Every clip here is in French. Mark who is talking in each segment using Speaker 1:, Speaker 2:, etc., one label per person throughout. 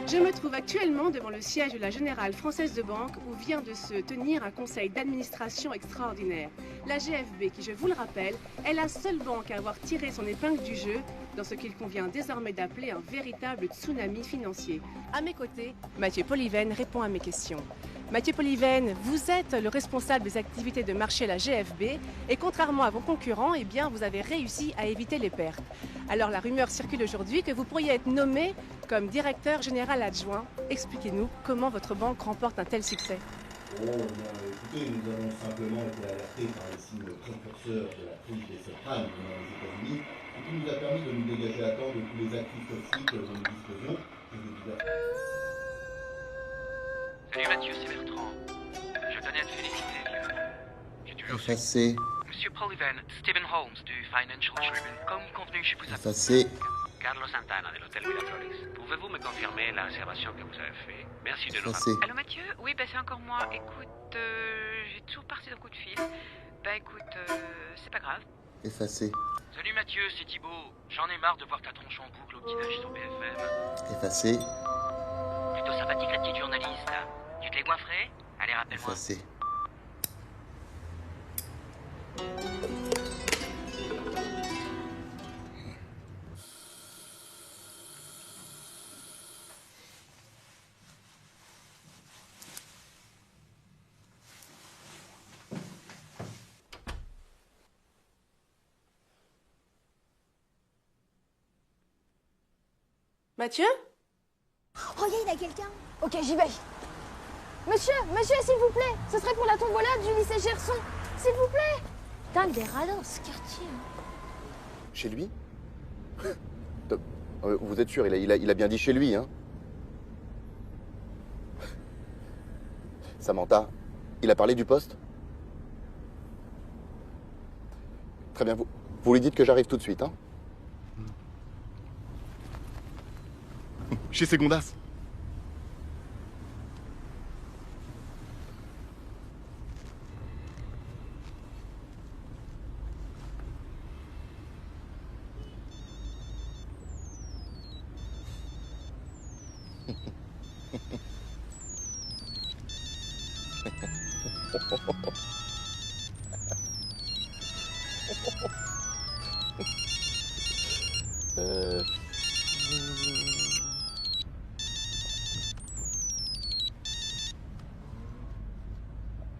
Speaker 1: Je me trouve actuellement devant le siège de la Générale Française de Banque où vient de se tenir un conseil d'administration extraordinaire. La GFB, qui je vous le rappelle, est la seule banque à avoir tiré son épingle du jeu dans ce qu'il convient désormais d'appeler un véritable tsunami financier. À mes côtés, Mathieu Poliven répond à mes questions. Mathieu Poliven, vous êtes le responsable des activités de marché à la GFB et contrairement à vos concurrents, eh bien, vous avez réussi à éviter les pertes. Alors la rumeur circule aujourd'hui que vous pourriez être nommé comme directeur général adjoint. Expliquez-nous comment votre banque remporte un tel succès.
Speaker 2: Oh, bien, écoutez, nous avons simplement été alertés par les signes précurseurs de la crise des subprimes dans les États-Unis, ce qui nous a permis de nous dégager à temps de tous les actifs toxiques dont nous disposions.
Speaker 3: Salut Mathieu, c'est Bertrand. Je tenais à te féliciter. J'ai toujours su.
Speaker 2: Effacé.
Speaker 3: Monsieur Poliven, Stephen Holmes du Financial Tribune. Comme convenu, je vous appelle.
Speaker 2: Effacé.
Speaker 3: Carlos Santana de l'hôtel Miraflores. Pouvez-vous me confirmer la réservation que vous avez faite? Merci de nous
Speaker 2: Effacé.
Speaker 3: rappeler.
Speaker 4: Allô Mathieu? Oui, bah c'est encore moi. Écoute, j'ai toujours parti d'un coup de fil. Bah écoute, c'est pas grave.
Speaker 2: Effacé.
Speaker 3: Salut Mathieu, c'est Thibaut. J'en ai marre de voir ta tronche en boucle au petit-déj sur BFM.
Speaker 2: Effacé.
Speaker 3: Plutôt sympathique la petite journaliste, là. Tu te l'es goinfrée? Allez, rappelle-moi.
Speaker 2: Effacé.
Speaker 1: Mathieu?
Speaker 5: Oh, il y a quelqu'un. Ok, j'y vais. Monsieur, s'il vous plaît. Ce serait pour la tombola du lycée Gerson. S'il vous plaît. Putain, il est radin, ce quartier.
Speaker 6: Chez lui? Vous êtes sûr, il a bien dit chez lui, hein? Samantha, il a parlé du poste? Très bien, vous lui dites que j'arrive tout de suite, hein? Chez Segondas.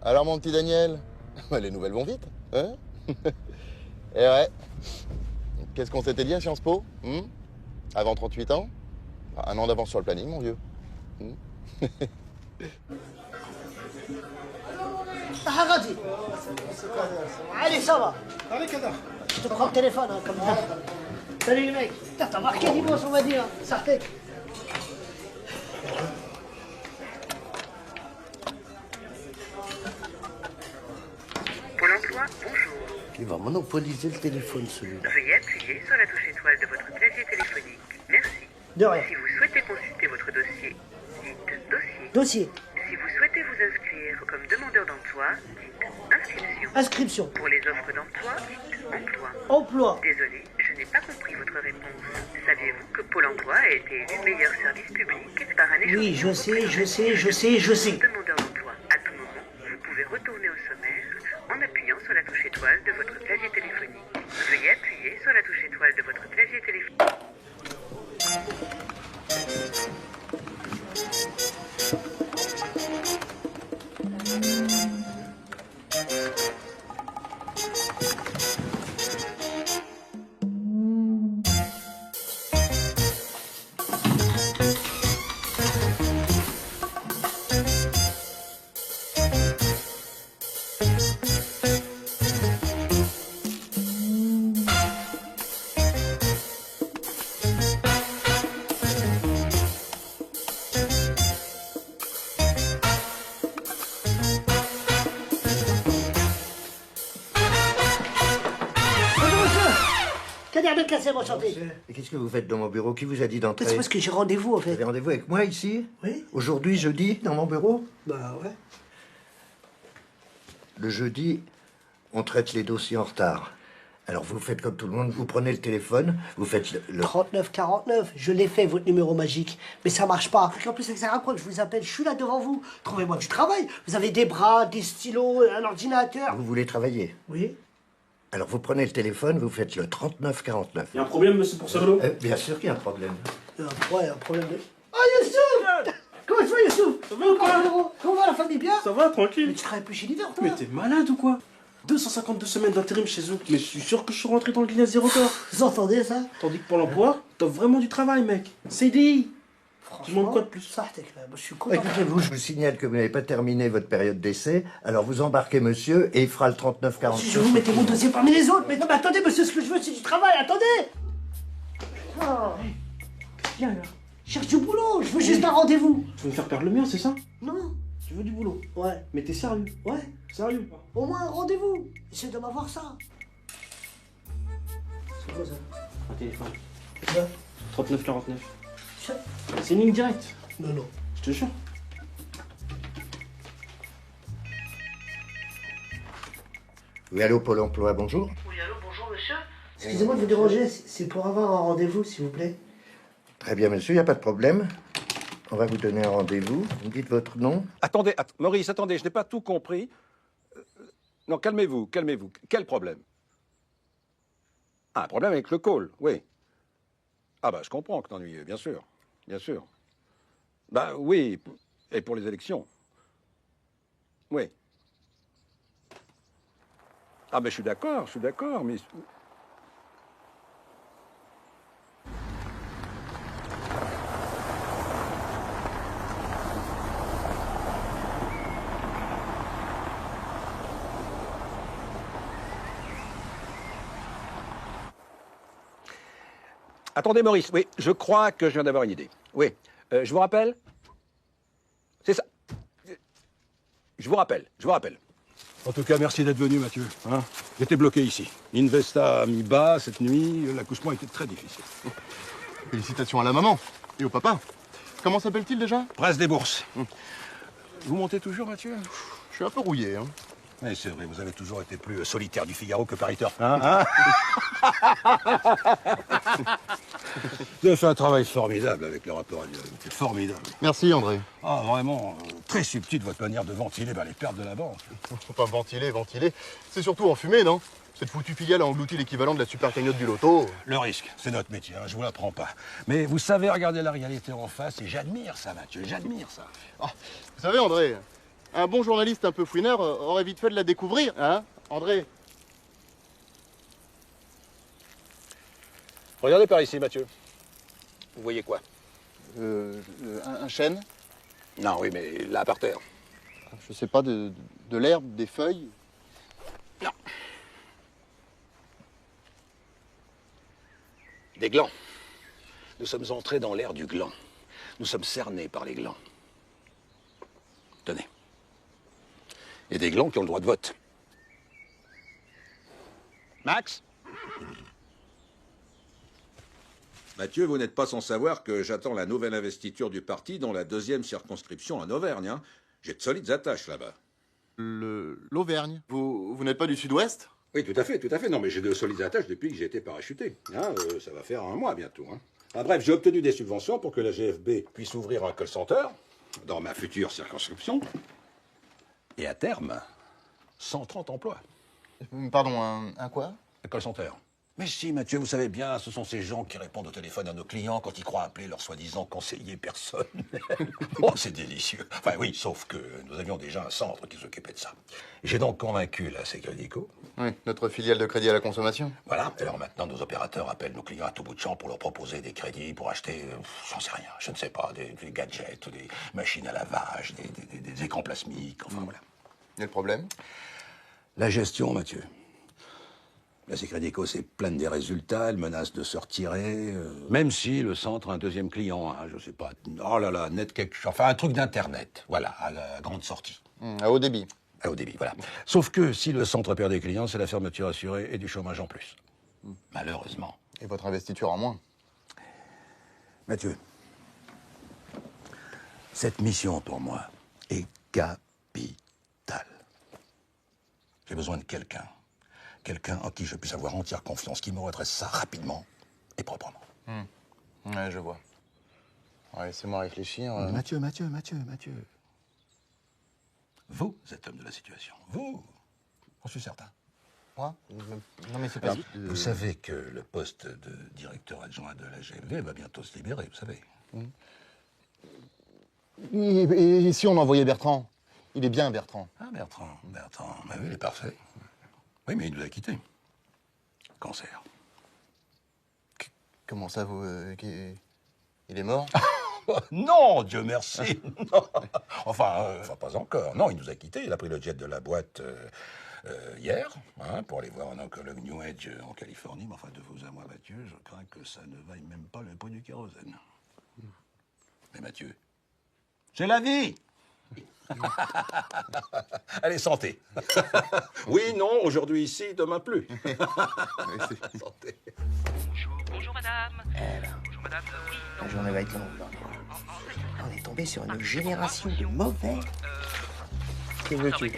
Speaker 6: Alors mon petit Daniel, les nouvelles vont vite, hein? Eh ouais. Qu'est-ce qu'on s'était dit à Sciences Po, hein? Avant 38 ans? Un an d'avance sur le planning, mon vieux.
Speaker 7: Arrêtez. Allez, ça va. Je te prends le téléphone, hein, comme ça. Salut les mecs. Putain, t'as marqué dimanche, on va dire. Sortez.
Speaker 8: Pôle emploi, bonjour.
Speaker 7: Il va monopoliser le téléphone, celui-là.
Speaker 8: Veuillez appuyer sur la touche étoile de votre clavier téléphonique. Merci.
Speaker 7: De rien.
Speaker 8: Si vous souhaitez consulter votre dossier, dites dossier.
Speaker 7: Dossier.
Speaker 8: Si vous souhaitez vous inscrire comme demandeur d'emploi, dites inscription.
Speaker 7: Inscription.
Speaker 8: Pour les offres d'emploi, dites emploi.
Speaker 7: Emploi.
Speaker 8: Désolé, je n'ai pas compris votre réponse. Saviez-vous que Pôle emploi a été élu meilleur service public par un échantillon
Speaker 7: Oui, je sais.
Speaker 8: demandeur d'emploi. À tout moment, vous pouvez retourner au sommaire en appuyant sur la touche étoile de votre clavier téléphonique. Veuillez appuyer sur la touche étoile de votre clavier téléphonique.
Speaker 7: Kader Belkacem, enchanté.
Speaker 9: Et qu'est-ce que vous faites dans mon bureau? Qui vous a dit d'entrer?
Speaker 7: C'est parce que j'ai rendez-vous, en
Speaker 9: Vous
Speaker 7: fait.
Speaker 9: avez rendez-vous avec moi ici?
Speaker 7: Oui.
Speaker 9: Aujourd'hui, jeudi, dans mon bureau?
Speaker 7: Bah ouais.
Speaker 9: Le jeudi, on traite les dossiers en retard. Alors vous faites comme tout le monde, vous prenez le téléphone, vous faites le...
Speaker 7: 3949, je l'ai fait, votre numéro magique. Mais ça marche pas. En plus, ça raccroche, je vous appelle, je suis là devant vous. Trouvez-moi du travail. Vous avez des bras, des stylos, un ordinateur.
Speaker 9: Vous voulez travailler?
Speaker 7: Oui.
Speaker 9: Alors vous prenez le téléphone, vous faites le 3949.
Speaker 10: Il y a un problème, monsieur Poursolo?
Speaker 9: Bien sûr qu'il y a un problème.
Speaker 7: Ouais, un problème de... Oh, Youssouf! Comment tu vas, Youssouf?
Speaker 10: Ça va ou quoi?
Speaker 7: Comment va la famille, bien?
Speaker 10: Ça va, tranquille.
Speaker 7: Mais tu travailles plus chez Leader, toi?
Speaker 10: Mais t'es malade ou quoi? 252 semaines d'intérim chez eux. Mais je suis sûr que je suis rentré dans le Guinness des records.
Speaker 7: Vous entendez ça?
Speaker 10: Tandis que pour l'emploi, t'as vraiment du travail, mec. CDI. Tu demandes quoi de plus?
Speaker 7: Ça, je suis content.
Speaker 9: Écoutez, vous, je vous signale que vous n'avez pas terminé votre période d'essai, alors vous embarquez monsieur et il fera le 3949.
Speaker 7: Si je vous mettez mon dossier parmi les autres, mais non, mais attendez, monsieur, ce que je veux, c'est du travail, attendez! Oh.
Speaker 10: Viens là.
Speaker 7: Je cherche du boulot, je veux juste un rendez-vous.
Speaker 10: Tu veux me faire perdre le mien, c'est ça?
Speaker 7: Non.
Speaker 10: Tu veux du boulot?
Speaker 7: Ouais.
Speaker 10: Mais t'es sérieux?
Speaker 7: Ouais.
Speaker 10: Sérieux ou pas?
Speaker 7: Au moins un rendez-vous. Essaye de m'avoir ça. C'est quoi ça?
Speaker 10: Un téléphone.
Speaker 7: Ouais.
Speaker 10: 3949. C'est une ligne directe.
Speaker 7: Non, non.
Speaker 10: Je te jure.
Speaker 9: Oui, allô, Pôle emploi, bonjour.
Speaker 7: Oui, allô, bonjour, monsieur. Excusez-moi de vous déranger, c'est pour avoir un rendez-vous, s'il vous plaît.
Speaker 9: Très bien, monsieur, il n'y a pas de problème. On va vous donner un rendez-vous. Vous me dites votre nom?
Speaker 11: Attendez, Maurice, attendez, je n'ai pas tout compris. Non, calmez-vous, calmez-vous. Quel problème? Ah, un problème avec le call, oui. Ah bah, je comprends que t'ennuies, bien sûr. Bien sûr. Bah oui, et pour les élections. Oui. Ah ben je suis d'accord, mais... Attendez, Maurice, oui, je crois que je viens d'avoir une idée. Oui, je vous rappelle? C'est ça. Je vous rappelle. En tout cas, merci d'être venu, Mathieu. Hein, j'étais bloqué ici. Investa a mis bas cette nuit, l'accouchement était très difficile.
Speaker 6: Félicitations à la maman et au papa. Comment s'appelle-t-il déjà?
Speaker 11: Prince des bourses. Vous montez toujours, Mathieu?
Speaker 6: Je suis un peu rouillé, hein.
Speaker 11: Oui, c'est vrai, vous avez toujours été plus solitaire du Figaro que Paris Turf. Hein Vous avez fait un travail formidable avec le rapport annuel. C'est formidable.
Speaker 6: Merci, André.
Speaker 11: Ah, vraiment, très subtil votre manière de ventiler les pertes de la banque.
Speaker 6: Faut pas ventiler. C'est surtout en fumée, non? Cette foutue filiale a englouti l'équivalent de la super cagnotte du loto.
Speaker 11: Le risque, c'est notre métier, hein, je vous l'apprends pas. Mais vous savez regarder la réalité en face et j'admire ça, Mathieu, j'admire ça.
Speaker 6: Oh, vous savez, André, un bon journaliste un peu fouineur aurait vite fait de la découvrir, hein, André?
Speaker 11: Regardez par ici, Mathieu. Vous voyez quoi?
Speaker 6: Un chêne?
Speaker 11: Non, oui, mais là, par terre.
Speaker 6: Je sais pas, de l'herbe, des feuilles?
Speaker 11: Non. Des glands. Nous sommes entrés dans l'ère du gland. Nous sommes cernés par les glands. Tenez. Il y a des glands qui ont le droit de vote. Max?
Speaker 12: Mathieu, vous n'êtes pas sans savoir que j'attends la nouvelle investiture du parti dans la 2e circonscription en Auvergne. Hein. J'ai de solides attaches là-bas.
Speaker 6: L'Auvergne? Vous n'êtes pas du sud-ouest?
Speaker 12: Oui, tout à fait. Non, mais j'ai de solides attaches depuis que j'ai été parachuté. Hein, ça va faire un mois bientôt. Hein. Ah, bref, j'ai obtenu des subventions pour que la GFB puisse ouvrir un call center dans ma future circonscription. Et à terme, 130 emplois.
Speaker 6: Pardon, un quoi?
Speaker 11: Un call center. Mais si, Mathieu, vous savez bien, ce sont ces gens qui répondent au téléphone à nos clients quand ils croient appeler leur soi-disant conseiller personnel. Oh, c'est délicieux. Enfin oui, sauf que nous avions déjà un centre qui s'occupait de ça. J'ai donc convaincu la Sécrédico.
Speaker 6: Oui, notre filiale de crédit à la consommation.
Speaker 11: Voilà, alors maintenant nos opérateurs appellent nos clients à tout bout de champ pour leur proposer des crédits pour acheter, j'en sais rien, je ne sais pas, des gadgets, des machines à lavage, des écrans plasmiques, enfin voilà.
Speaker 6: Et le problème?
Speaker 11: La gestion, Mathieu. La Sécrédico s'est plainte des résultats, elle menace de se retirer, même si le centre a un deuxième client, hein, je sais pas, oh là là, net quelque chose, enfin un truc d'internet, voilà, à la grande sortie.
Speaker 6: À haut débit.
Speaker 11: À haut débit, voilà. Sauf que si le centre perd des clients, c'est la fermeture assurée et du chômage en plus. Malheureusement.
Speaker 6: Et votre investiture en moins.
Speaker 11: Mathieu, cette mission pour moi est capitale. J'ai besoin de quelqu'un
Speaker 12: Quelqu'un en qui je puisse avoir entière confiance, qui me redresse ça rapidement et proprement.
Speaker 6: Ouais, je vois. Ouais, laissez-moi réfléchir. Mathieu.
Speaker 12: Vous êtes homme de la situation. Vous, j'en suis certain.
Speaker 6: Moi? Non, mais c'est pas...
Speaker 12: Vous savez que le poste de directeur adjoint de la GFB va bientôt se libérer, vous savez.
Speaker 6: Et si on envoyait Bertrand? Il est bien, Bertrand.
Speaker 12: Ah, Bertrand, bah oui, il est parfait. Oui, mais il nous a quittés. Cancer.
Speaker 6: Comment ça, vous... il est mort?
Speaker 12: Non, Dieu merci. Non. Enfin, pas encore. Non, il nous a quittés. Il a pris le jet de la boîte hier, hein, pour aller voir un oncologue New Age en Californie. Mais enfin, de vous à moi, Mathieu, je crains que ça ne vaille même pas le prix du kérosène. Mais Mathieu, c'est la vie. Allez, santé. Oui, non, aujourd'hui ici, demain plus.
Speaker 3: Bonjour,
Speaker 12: Santé.
Speaker 3: bonjour madame. Bonjour madame. Oui, non.
Speaker 7: La journée va être longue. On est tombé sur une génération de mauvais. Que veux-tu?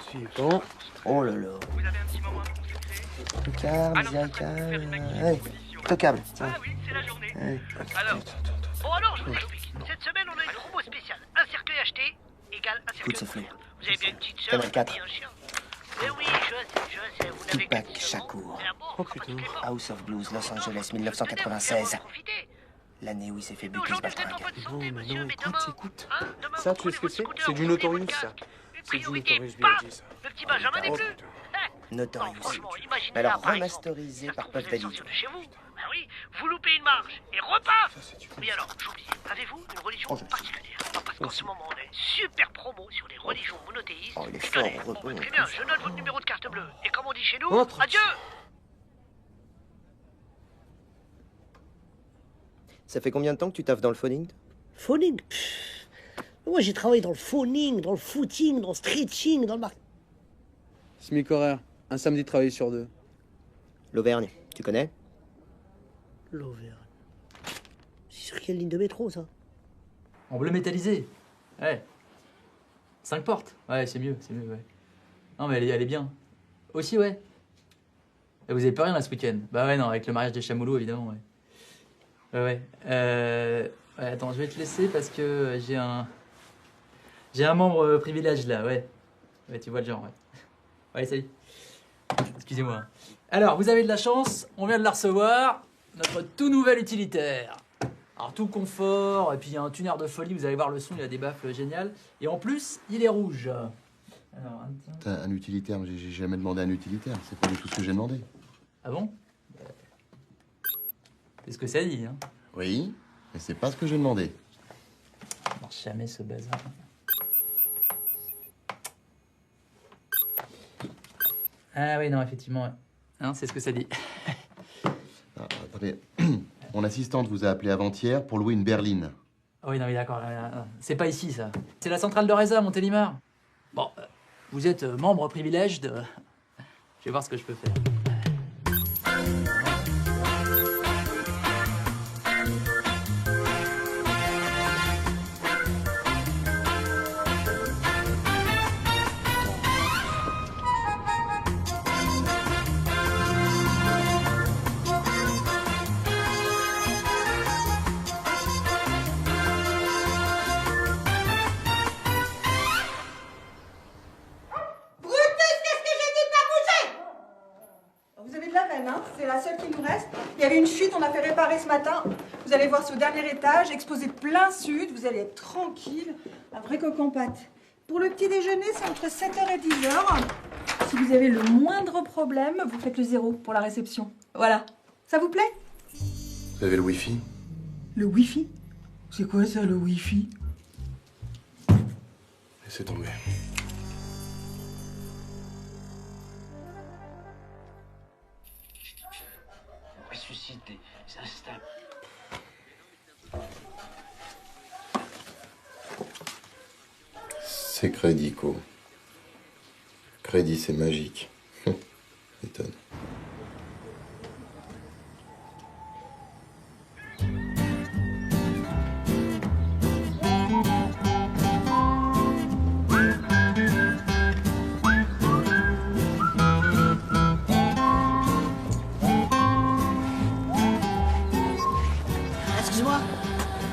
Speaker 7: Suivant. Oh là là.
Speaker 3: Vous avez un petit moment à me consacrer?
Speaker 7: Tocable, miséricable. Allez, tocable. Tiens.
Speaker 3: Ah oui, c'est la journée.
Speaker 7: Allez.
Speaker 3: Alors, je vous explique. Cette semaine, on a une promo spéciale. Un cercueil acheté égale un
Speaker 7: Coup de
Speaker 3: cercueil
Speaker 7: soufflet.
Speaker 3: offert. Vous avez bien une petite sœur,
Speaker 7: T'en as
Speaker 3: une
Speaker 7: quatre.
Speaker 3: fille, un chien. Mais oui, je sais, vous n'avez que
Speaker 7: Tupac
Speaker 3: 10 ans.
Speaker 7: Shakur.
Speaker 3: C'est un bon,
Speaker 7: Oh putain. House of Blues, Los Angeles, 1996. L'année où il s'est fait buter ce bastringue.
Speaker 10: Non, mais non, écoute.
Speaker 3: Hein,
Speaker 10: Ça, tu sais ce que c'est? C'est du Notorious, ça. C'est du Notorious B.I.G., ça.
Speaker 3: Le petit Benjamin n'est
Speaker 10: Oh,
Speaker 3: plus.
Speaker 10: putain.
Speaker 7: Notorious.
Speaker 3: Franchement, imaginez
Speaker 7: Mais alors
Speaker 3: là, par exemple,
Speaker 7: remasterisé
Speaker 3: ça
Speaker 7: par
Speaker 3: se trouve,
Speaker 7: Puff
Speaker 3: vous êtes
Speaker 7: Daddy.
Speaker 3: sorti de chez vous. Ben oui, vous loupez une marche et repaf. Oui alors, j'oublie. Avez-vous une religion particulière? Parce qu'en ce moment, on a une super promo sur les religions monothéistes.
Speaker 7: Oh, il est
Speaker 3: Je
Speaker 7: fort,
Speaker 3: connais.
Speaker 7: rebond,
Speaker 3: Bon, très
Speaker 7: en
Speaker 3: bien,
Speaker 7: plus.
Speaker 3: je note votre numéro de carte bleue. Et comme on dit chez nous,
Speaker 10: Oh, tranquille.
Speaker 3: adieu.
Speaker 7: Ça fait combien de temps que tu taffes dans le phoning?
Speaker 13: Phoning? Moi, j'ai travaillé dans le phoning, dans le footing, dans le stretching, dans le marketing.
Speaker 10: SMIC horaire. Un samedi de travail sur 2.
Speaker 7: L'Auvergne, tu connais?
Speaker 13: L'Auvergne. C'est sur quelle ligne de métro, ça?
Speaker 14: En bleu métallisé. Ouais. 5 portes. Ouais, c'est mieux, ouais. Non, mais elle est bien. Aussi, ouais. Et vous avez pas rien là ce week-end? Bah ouais, non, avec le mariage des Chamoulots, évidemment, ouais. Ouais. Ouais, attends, je vais te laisser parce que j'ai un membre privilège là, ouais. Ouais, tu vois le genre, ouais. Ouais, salut. Excusez-moi. Alors, vous avez de la chance, on vient de la recevoir. Notre tout nouvel utilitaire. Alors, tout confort, et puis il y a un tuner de folie, vous allez voir le son, il a des baffles géniales. Et en plus, il est rouge. Alors,
Speaker 6: Un utilitaire, j'ai jamais demandé un utilitaire. C'est pas du tout ce que j'ai demandé.
Speaker 14: ah bon? C'est ce que ça dit, hein.
Speaker 6: Oui, mais c'est pas ce que j'ai demandé.
Speaker 14: Ça marche jamais ce bazar. Ah oui, non, effectivement, ouais. Hein, c'est ce que ça dit.
Speaker 6: Ah, attendez, mon assistante vous a appelé avant-hier pour louer une berline.
Speaker 14: Ah oui, non, mais d'accord. C'est pas ici, ça. C'est la centrale de Reza, Montélimar. Bon, vous êtes membre privilège de... Je vais voir ce que je peux faire.
Speaker 15: Vous avez de la veine, hein? C'est la seule qui nous reste. Il y avait une fuite, on a fait réparer ce matin. Vous allez voir, c'est au dernier étage, exposé plein sud. Vous allez être tranquille. Un vrai coq en pâte. Pour le petit déjeuner, c'est entre 7h et 10h. Si vous avez le moindre problème, vous faites le 0 pour la réception. Voilà. Ça vous plaît?
Speaker 6: Vous avez le wifi?
Speaker 15: Le wifi? C'est quoi ça, le wifi?
Speaker 10: Laissez tomber.
Speaker 3: Ressuscité, c'est instable.
Speaker 6: C'est crédit, Co. Crédit, c'est magique. Étonne.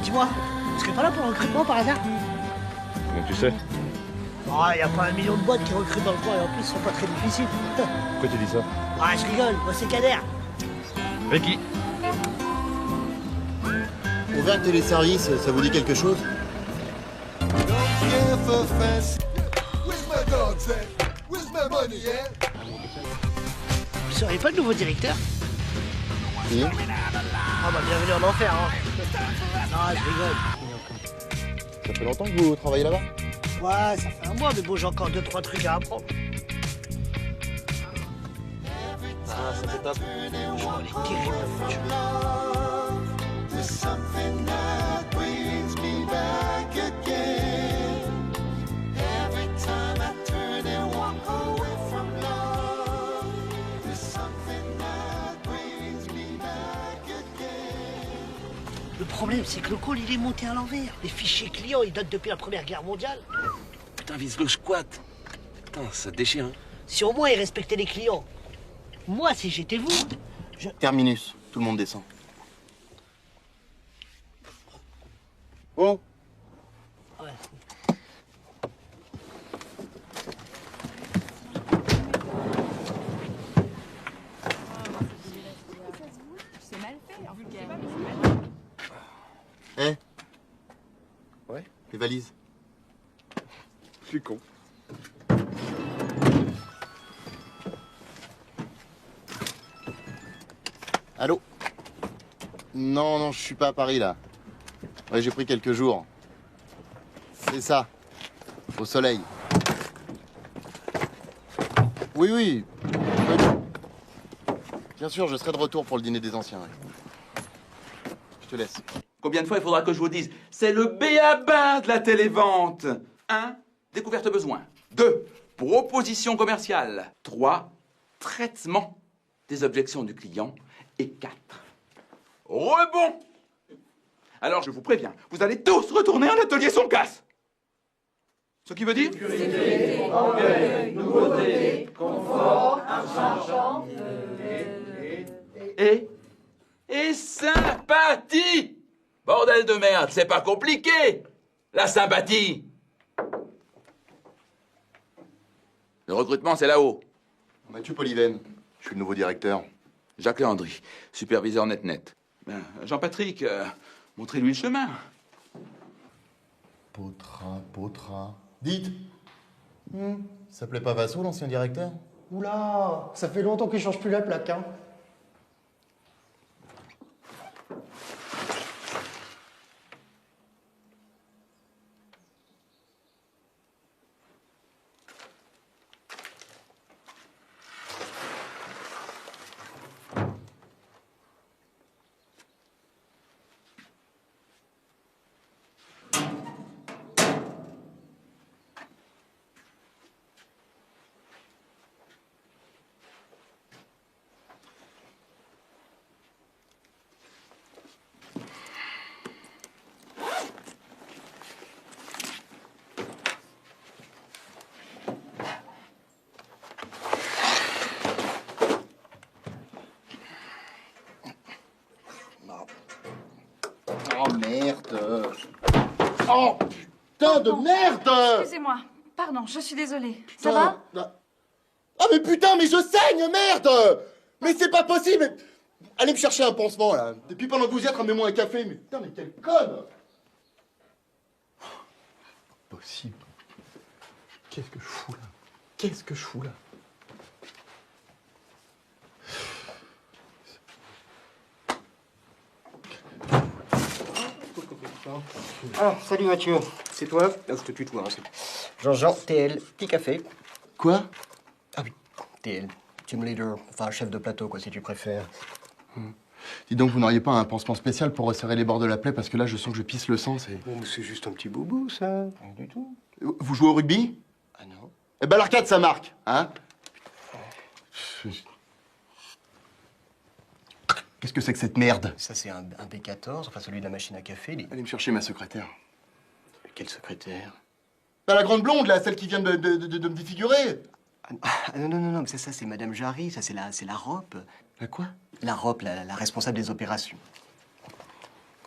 Speaker 7: Dis-moi, tu serais pas là pour le recrutement par hasard?
Speaker 12: Comment tu sais?
Speaker 7: Oh, y a pas 1 million de boîtes qui recrutent dans le coin et en plus, ils sont pas très difficiles.
Speaker 12: Pourquoi tu dis ça?
Speaker 7: Ah, je rigole, moi c'est Kader.
Speaker 12: Avec qui?
Speaker 6: Auvergne Téléservice, ça vous dit quelque chose?
Speaker 7: Vous seriez pas le nouveau directeur?
Speaker 6: Si.
Speaker 7: Ah bah bienvenue en enfer, hein. Non, je rigole.
Speaker 6: Ça fait longtemps que vous travaillez là-bas?
Speaker 7: Ouais, ça fait un mois, mais bon, j'ai encore 2-3 trucs à apprendre.
Speaker 10: Ah, ça fait top.
Speaker 7: Franchement, elle est terrible, la voiture. Le problème, c'est que le call, il est monté à l'envers. Les fichiers clients, ils datent depuis la Première Guerre mondiale.
Speaker 10: Putain, vise le squat. Putain, ça déchire, hein.
Speaker 7: Si au moins ils respectaient les clients. Moi, si j'étais vous,
Speaker 6: Terminus, tout le monde descend. Oh!
Speaker 7: Ouais.
Speaker 4: C'est mal fait, en vulgaire.
Speaker 6: Eh,
Speaker 10: Ouais.
Speaker 6: les valises.
Speaker 10: Je suis con.
Speaker 6: Allô? Non, je suis pas à Paris, là. Ouais, j'ai pris quelques jours. C'est ça. Au soleil. Oui. Bien sûr, je serai de retour pour le dîner des anciens. Ouais. Je te laisse.
Speaker 16: Combien de fois il faudra que je vous dise? C'est le b.a.-ba de la télévente. 1. Découverte besoin. 2. Proposition commerciale. 3. Traitement des objections du client. Et 4. Rebond. Alors je vous préviens, vous allez tous retourner en atelier son casse. Ce qui veut dire?
Speaker 17: Sécurité, orgueil, nouveauté, confort, argent,
Speaker 16: Et sympathie. Bordel de merde, c'est pas compliqué. La sympathie. Le recrutement, c'est là-haut.
Speaker 6: Mathieu Polyven, je suis le nouveau directeur.
Speaker 16: Jacques Léandry, superviseur net-net. Ben, Jean-Patrick, montrez-lui le chemin.
Speaker 6: Potra. Dites, ça plaît pas Vassou, l'ancien directeur?
Speaker 18: Oula, ça fait longtemps qu'il change plus la plaque, hein.
Speaker 6: Oh merde! Oh putain de merde!
Speaker 4: Excusez-moi. Pardon, je suis désolée. Ça va?
Speaker 6: Ah mais putain, mais je saigne, merde! Mais c'est pas possible! Allez me chercher un pansement, là. Et puis pendant que vous y êtes, ramenez-moi un café. Mais putain, mais quelle conne!
Speaker 18: Pas possible. Qu'est-ce que je fous là?
Speaker 19: Ah, salut Mathieu. C'est toi? Ah, je te tutoie, hein, Jean-Jean, TL, petit café.
Speaker 6: Quoi?
Speaker 19: Ah oui, TL, team leader, enfin chef de plateau, quoi, si tu préfères.
Speaker 6: Dis donc, vous n'auriez pas un pansement spécial pour resserrer les bords de la plaie? Parce que là, je sens que je pisse le sang, c'est...
Speaker 19: Bon, mais c'est juste un petit boubou, ça. Rien du tout.
Speaker 6: Vous jouez au rugby?
Speaker 19: Ah non.
Speaker 6: Eh ben l'arcade, ça marque, hein? Qu'est-ce que c'est que cette merde?
Speaker 19: Ça, c'est un B14, enfin celui de la machine à café.
Speaker 6: Allez me chercher ma secrétaire.
Speaker 19: Quelle secrétaire?
Speaker 6: Bah, la grande blonde, là, celle qui vient de me défigurer.
Speaker 19: Ah non, mais ça c'est Madame Jarry, ça c'est la ROP.
Speaker 6: La quoi?
Speaker 19: La ROP, la responsable des opérations.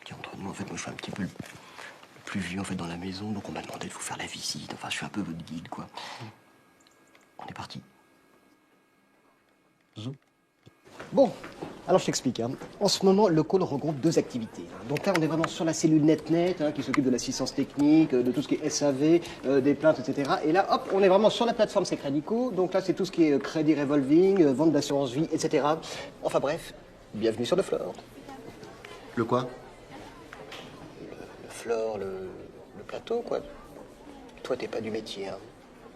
Speaker 19: Tiens, entre nous, en fait, moi, je suis un petit peu le plus vieux, en fait, dans la maison, donc on m'a demandé de vous faire la visite. Enfin, je suis un peu votre guide, quoi. On est parti. Bon, alors je t'explique. Hein. En ce moment, le call regroupe 2 activités. Donc là, on est vraiment sur la cellule NetNet, hein, qui s'occupe de l'assistance technique, de tout ce qui est SAV, des plaintes, etc. Et là, hop, on est vraiment sur la plateforme Secredico. Donc là, c'est tout ce qui est crédit revolving, vente d'assurance vie, etc. Enfin bref, bienvenue sur le floor.
Speaker 6: Le quoi?
Speaker 19: Le floor, le plateau, quoi. Toi, t'es pas du métier, hein.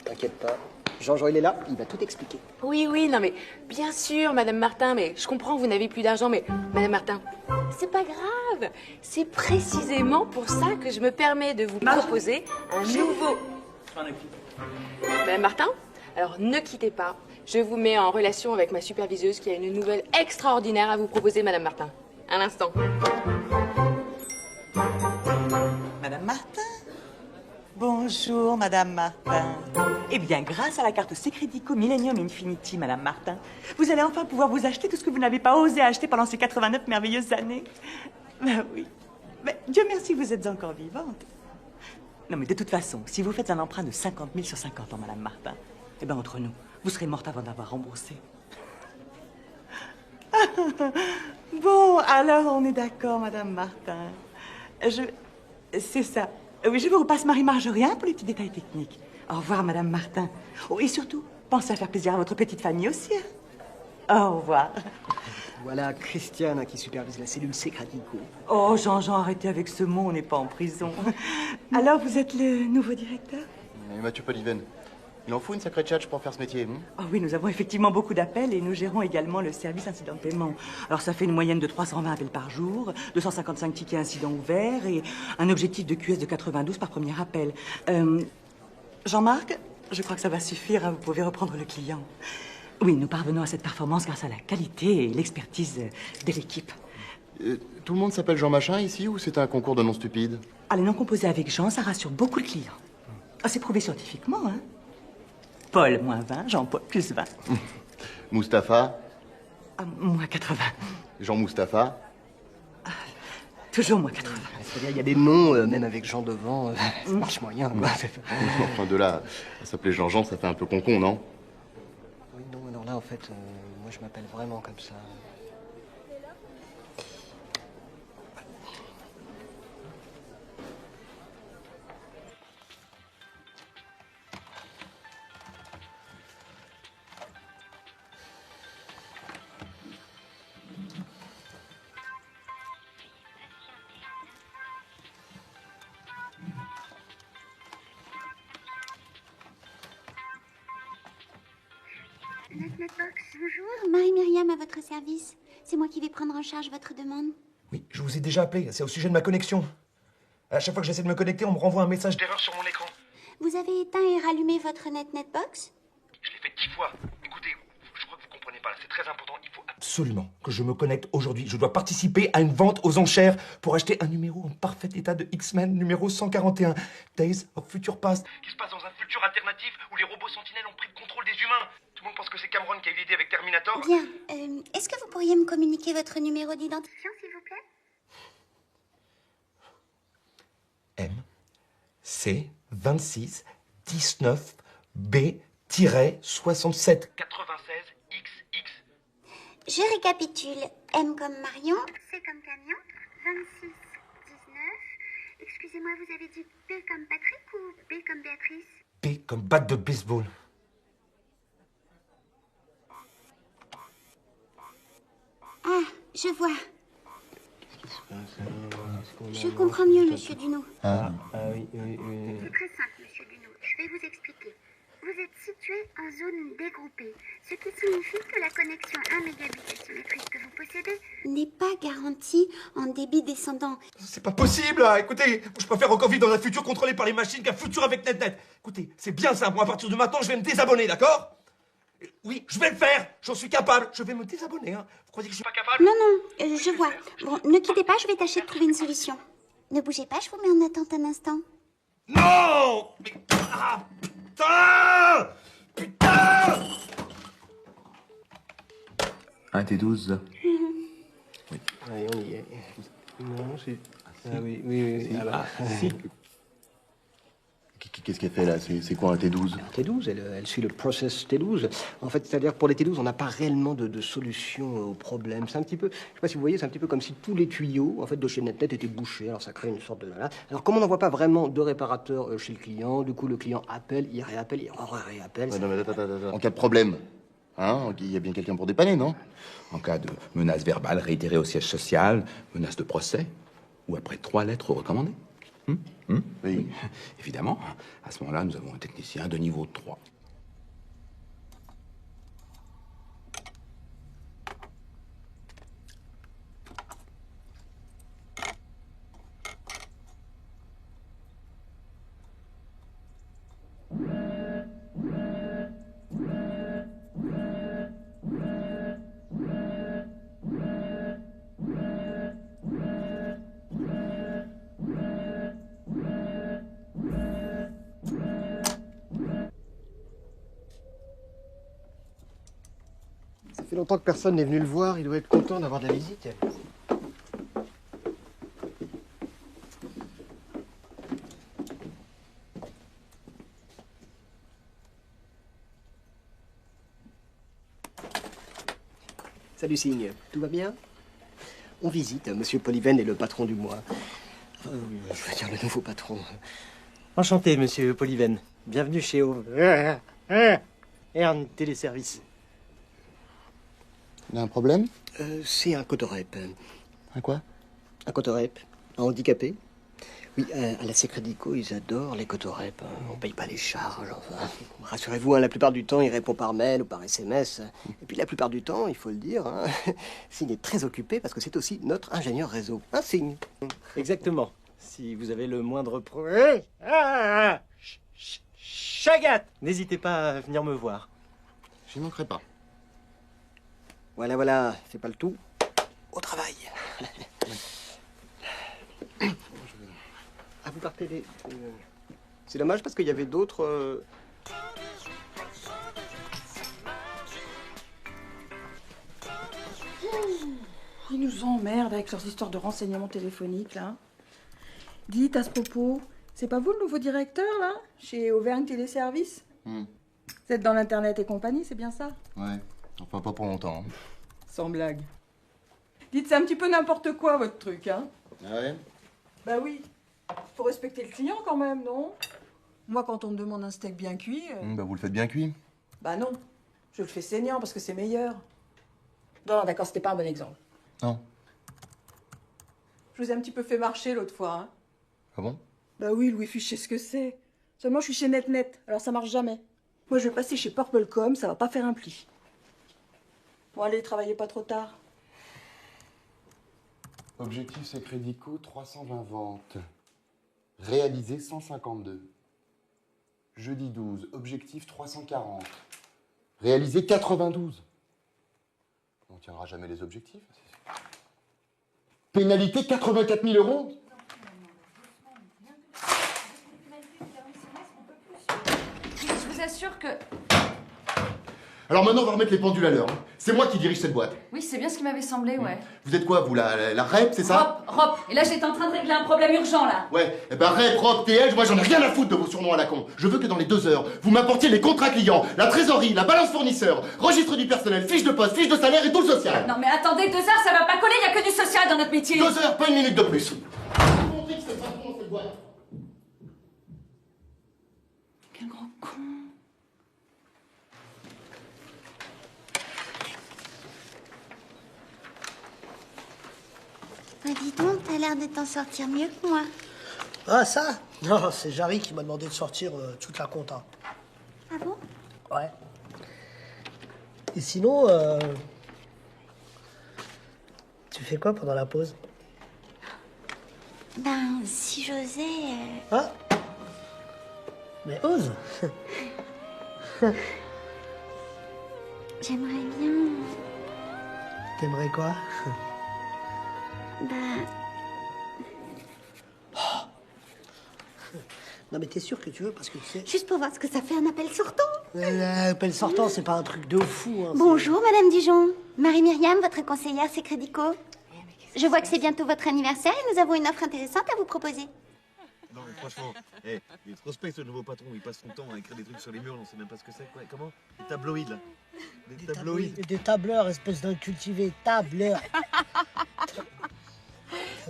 Speaker 19: T'inquiète pas. Jean-Jean, il est là, il va tout expliquer.
Speaker 20: Oui, oui, non mais bien sûr, Madame Martin, mais je comprends que vous n'avez plus d'argent, mais Madame Martin, c'est pas grave. C'est précisément pour ça que je me permets de vous proposer un nouveau... Madame Martin, alors ne quittez pas. Je vous mets en relation avec ma superviseuse qui a une nouvelle extraordinaire à vous proposer, Madame Martin. Un instant.
Speaker 21: Madame Martin? Bonjour, Madame Martin. Eh bien, grâce à la carte Secredico Millennium Infinity, Madame Martin, vous allez enfin pouvoir vous acheter tout ce que vous n'avez pas osé acheter pendant ces 89 merveilleuses années. Ben oui. Mais Dieu merci, vous êtes encore vivante. Non, mais de toute façon, si vous faites un emprunt de 50 000 sur 50 ans, Madame Martin, eh bien, entre nous, vous serez morte avant d'avoir remboursé. Bon, alors, on est d'accord, Madame Martin. C'est ça. Oui, je vous repasse Marie-Marjorie pour les petits détails techniques. Au revoir, Madame Martin. Oh, et surtout, pensez à faire plaisir à votre petite famille aussi. Hein. Au revoir.
Speaker 19: Voilà Christiane, hein, qui supervise la cellule Secredico.
Speaker 21: Oh, Jean-Jean, arrêtez avec ce mot, on n'est pas en prison. Alors, vous êtes le nouveau directeur?
Speaker 6: Mais Mathieu Poliven, il en faut une sacrée tchatche pour faire ce métier.
Speaker 21: Oh oui, nous avons effectivement beaucoup d'appels et nous gérons également le service incident de paiement. Alors ça fait une moyenne de 320 appels par jour, 255 tickets incidents ouverts et un objectif de QS de 92 par premier appel. Jean-Marc, je crois que ça va suffire, hein, vous pouvez reprendre le client. Oui, nous parvenons à cette performance grâce à la qualité et l'expertise de l'équipe.
Speaker 6: Tout le monde s'appelle Jean Machin ici ou c'est un concours de noms stupides?
Speaker 21: Ah, les noms composés avec Jean, ça rassure beaucoup le client. Ah, c'est prouvé scientifiquement, hein. Paul, moins 20, Jean-Paul, plus 20.
Speaker 6: Mustapha?
Speaker 21: Ah, moins 80.
Speaker 6: Jean-Mustapha?
Speaker 21: Toujours moins 80.
Speaker 19: C'est-à-dire, il y a des noms, même avec Jean devant, ça marche moyen, quoi.
Speaker 6: Enfin, de là à s'appeler Jean-Jean, ça fait un peu con-con, non?
Speaker 19: Oui, non, alors là, en fait, moi, je m'appelle vraiment comme ça.
Speaker 22: NetNetBox, bonjour. Marie-Myriam à votre service. C'est moi qui vais prendre en charge votre demande.
Speaker 23: Oui, je vous ai déjà appelé. C'est au sujet de ma connexion. À chaque fois que j'essaie de me connecter, on me renvoie un message d'erreur sur mon écran.
Speaker 22: Vous avez éteint et rallumé votre NetNetBox?
Speaker 23: Je l'ai fait 10 fois. Écoutez, je crois que vous comprenez pas. C'est très important. Il faut absolument que je me connecte aujourd'hui. Je dois participer à une vente aux enchères pour acheter un numéro en parfait état de X-Men, numéro 141, Days of Future Past, qui se passe dans un futur alternatif où les robots sentinelles ont pris le contrôle des humains. Tout le monde pense que c'est Cameron qui a eu l'idée avec Terminator.
Speaker 22: Bien. Est-ce que vous pourriez me communiquer votre numéro d'identification, s'il vous plaît?
Speaker 23: M, C, 26, 19, B-67. 96, XX.
Speaker 22: Je récapitule. M comme Marion. C comme camion. 26, 19. Excusez-moi, vous avez dit P comme Patrick ou B comme Béatrice?
Speaker 23: B comme batte de baseball.
Speaker 22: Ah, je vois. Je comprends mieux, monsieur Duno.
Speaker 19: Oui.
Speaker 22: C'est très simple, monsieur Duno. Je vais vous expliquer. Vous êtes situé en zone dégroupée, ce qui signifie que la connexion 1 mégabit asymétrique que vous possédez n'est pas garantie en débit descendant.
Speaker 23: C'est pas possible, là. Écoutez, je préfère encore vivre dans un futur contrôlé par les machines qu'un futur avec NetNet. Écoutez, c'est bien simple. Moi, à partir de maintenant, je vais me désabonner, d'accord? Oui, je vais le faire. J'en suis capable. Je vais me désabonner, hein. Vous croyez que je suis pas capable?
Speaker 22: Non, je vois. Bon, ne quittez pas, je vais tâcher de trouver une solution. Ne bougez pas, je vous mets en attente un instant.
Speaker 23: Non! Mais... Ah, putain! Putain!
Speaker 24: Un T12.
Speaker 19: Allez, on y est. Non, c'est... Oui, oui, oui.
Speaker 23: Ah, si.
Speaker 6: Qu'est-ce qu'elle fait là? C'est quoi un T12?
Speaker 19: Un T12, elle suit le process T12. En fait, c'est-à-dire pour les T12, on n'a pas réellement de solution au problème. C'est un petit peu, je sais pas si vous voyez, c'est un petit peu comme si tous les tuyaux en fait de chez NetNet étaient bouchés. Alors ça crée une sorte de... Alors comme on n'en voit pas vraiment de réparateur chez le client, du coup le client appelle, il réappelle, il réappelle.
Speaker 6: Non, mais attends. En cas de problème, hein, il y a bien quelqu'un pour dépanner, non?
Speaker 16: En cas de menace verbale réitérée au siège social, menace de procès, ou après 3 lettres recommandées.
Speaker 6: Oui.
Speaker 16: Évidemment, à ce moment-là, nous avons un technicien de niveau 3.
Speaker 19: Ça fait longtemps que personne n'est venu le voir, il doit être content d'avoir de la visite. Salut Signe, tout va bien? On visite, Monsieur Polyven est le patron du mois. Je veux dire le nouveau patron. Enchanté, Monsieur Polyven. Bienvenue chez Ern Téléservice.
Speaker 6: Il y a un problème?
Speaker 19: C'est un cotorep.
Speaker 6: Un quoi?
Speaker 19: Un cotorep. Un handicapé. Oui, à la Secredico, ils adorent les cotorep. On paye pas les charges, enfin. Rassurez-vous, la plupart du temps, il répond par mail ou par SMS. Et puis la plupart du temps, il faut le dire, Signe est très occupé parce que c'est aussi notre ingénieur réseau. Un Signe. Exactement. Si vous avez le moindre problème... Chagat! N'hésitez pas à venir me voir.
Speaker 6: J'y manquerai pas.
Speaker 19: Voilà, c'est pas le tout. Au travail. Ah, vous partez les... C'est dommage parce qu'il y avait d'autres...
Speaker 15: Ils nous emmerdent avec leurs histoires de renseignements téléphoniques, là. Dites, à ce propos, c'est pas vous le nouveau directeur, là? Chez Auvergne Téléservice? Vous êtes dans l'Internet et compagnie, c'est bien ça?
Speaker 6: Ouais, enfin pas pour longtemps.
Speaker 15: Sans blague. Dites, c'est un petit peu n'importe quoi, votre truc, hein?
Speaker 6: Ah ouais?
Speaker 15: Bah oui. Faut respecter le client, quand même, non? Moi, quand on me demande un steak bien cuit...
Speaker 6: Bah vous le faites bien cuit.
Speaker 15: Bah non. Je le fais saignant, parce que c'est meilleur. Non, d'accord, c'était pas un bon exemple.
Speaker 6: Non.
Speaker 15: Je vous ai un petit peu fait marcher l'autre fois, hein?
Speaker 6: Ah bon?
Speaker 15: Bah oui, le Wi-Fi, je sais ce que c'est. Seulement, je suis chez NetNet, alors ça marche jamais. Moi, je vais passer chez Purplecom, ça va pas faire un pli. Bon, allez, travaillez pas trop tard.
Speaker 6: Objectif Secredico, 320 ventes. Réalisé 152. Jeudi 12, objectif 340. Réalisé 92. On tiendra jamais les objectifs. Pénalité 84 000 €.
Speaker 1: Je vous assure que...
Speaker 6: Alors maintenant, on va remettre les pendules à l'heure. C'est moi qui dirige cette boîte.
Speaker 1: Oui, c'est bien ce qui m'avait semblé, ouais.
Speaker 6: Vous êtes quoi, vous, la REP, c'est ça?
Speaker 1: Rop. Et là, j'étais en train de régler un problème urgent, là.
Speaker 6: Ouais, eh ben REP, ROP, TL, moi j'en ai rien à foutre de vos surnoms à la con. Je veux que dans les 2 heures, vous m'apportiez les contrats clients, la trésorerie, la balance fournisseur, registre du personnel, fiche de poste, fiche de salaire et tout le social.
Speaker 1: Non, mais attendez, 2 heures, ça va pas coller, y a que du social dans notre métier.
Speaker 6: 2 heures, pas une minute de plus.
Speaker 1: Quel grand con.
Speaker 22: Ah, dis donc, t'as l'air de t'en sortir mieux que moi.
Speaker 13: Ah, ça? Non, c'est Jarry qui m'a demandé de sortir toute la compta.
Speaker 22: Ah bon?
Speaker 13: Ouais. Et sinon, tu fais quoi pendant la pause?
Speaker 22: Ben, si j'osais...
Speaker 13: Ah? Mais ose.
Speaker 22: J'aimerais bien...
Speaker 13: T'aimerais quoi?
Speaker 22: Bah...
Speaker 13: Non mais t'es sûr que tu veux parce que tu sais...
Speaker 22: Juste pour voir ce que ça fait un appel sortant.
Speaker 13: L'appel sortant, c'est pas un truc de fou. Hein,
Speaker 22: Bonjour, Madame Dijon. Marie-Myriam, votre conseillère Secredico. Je vois que c'est bientôt votre anniversaire et nous avons une offre intéressante à vous proposer.
Speaker 23: Non, mais franchement, il est trop space, le nouveau patron. Il passe son temps à écrire des trucs sur les murs, on sait même pas ce que c'est. Quoi. Comment? Des tabloïds, là. Des tabloïds.
Speaker 7: Des tableurs, espèce d'incultivé, tableur.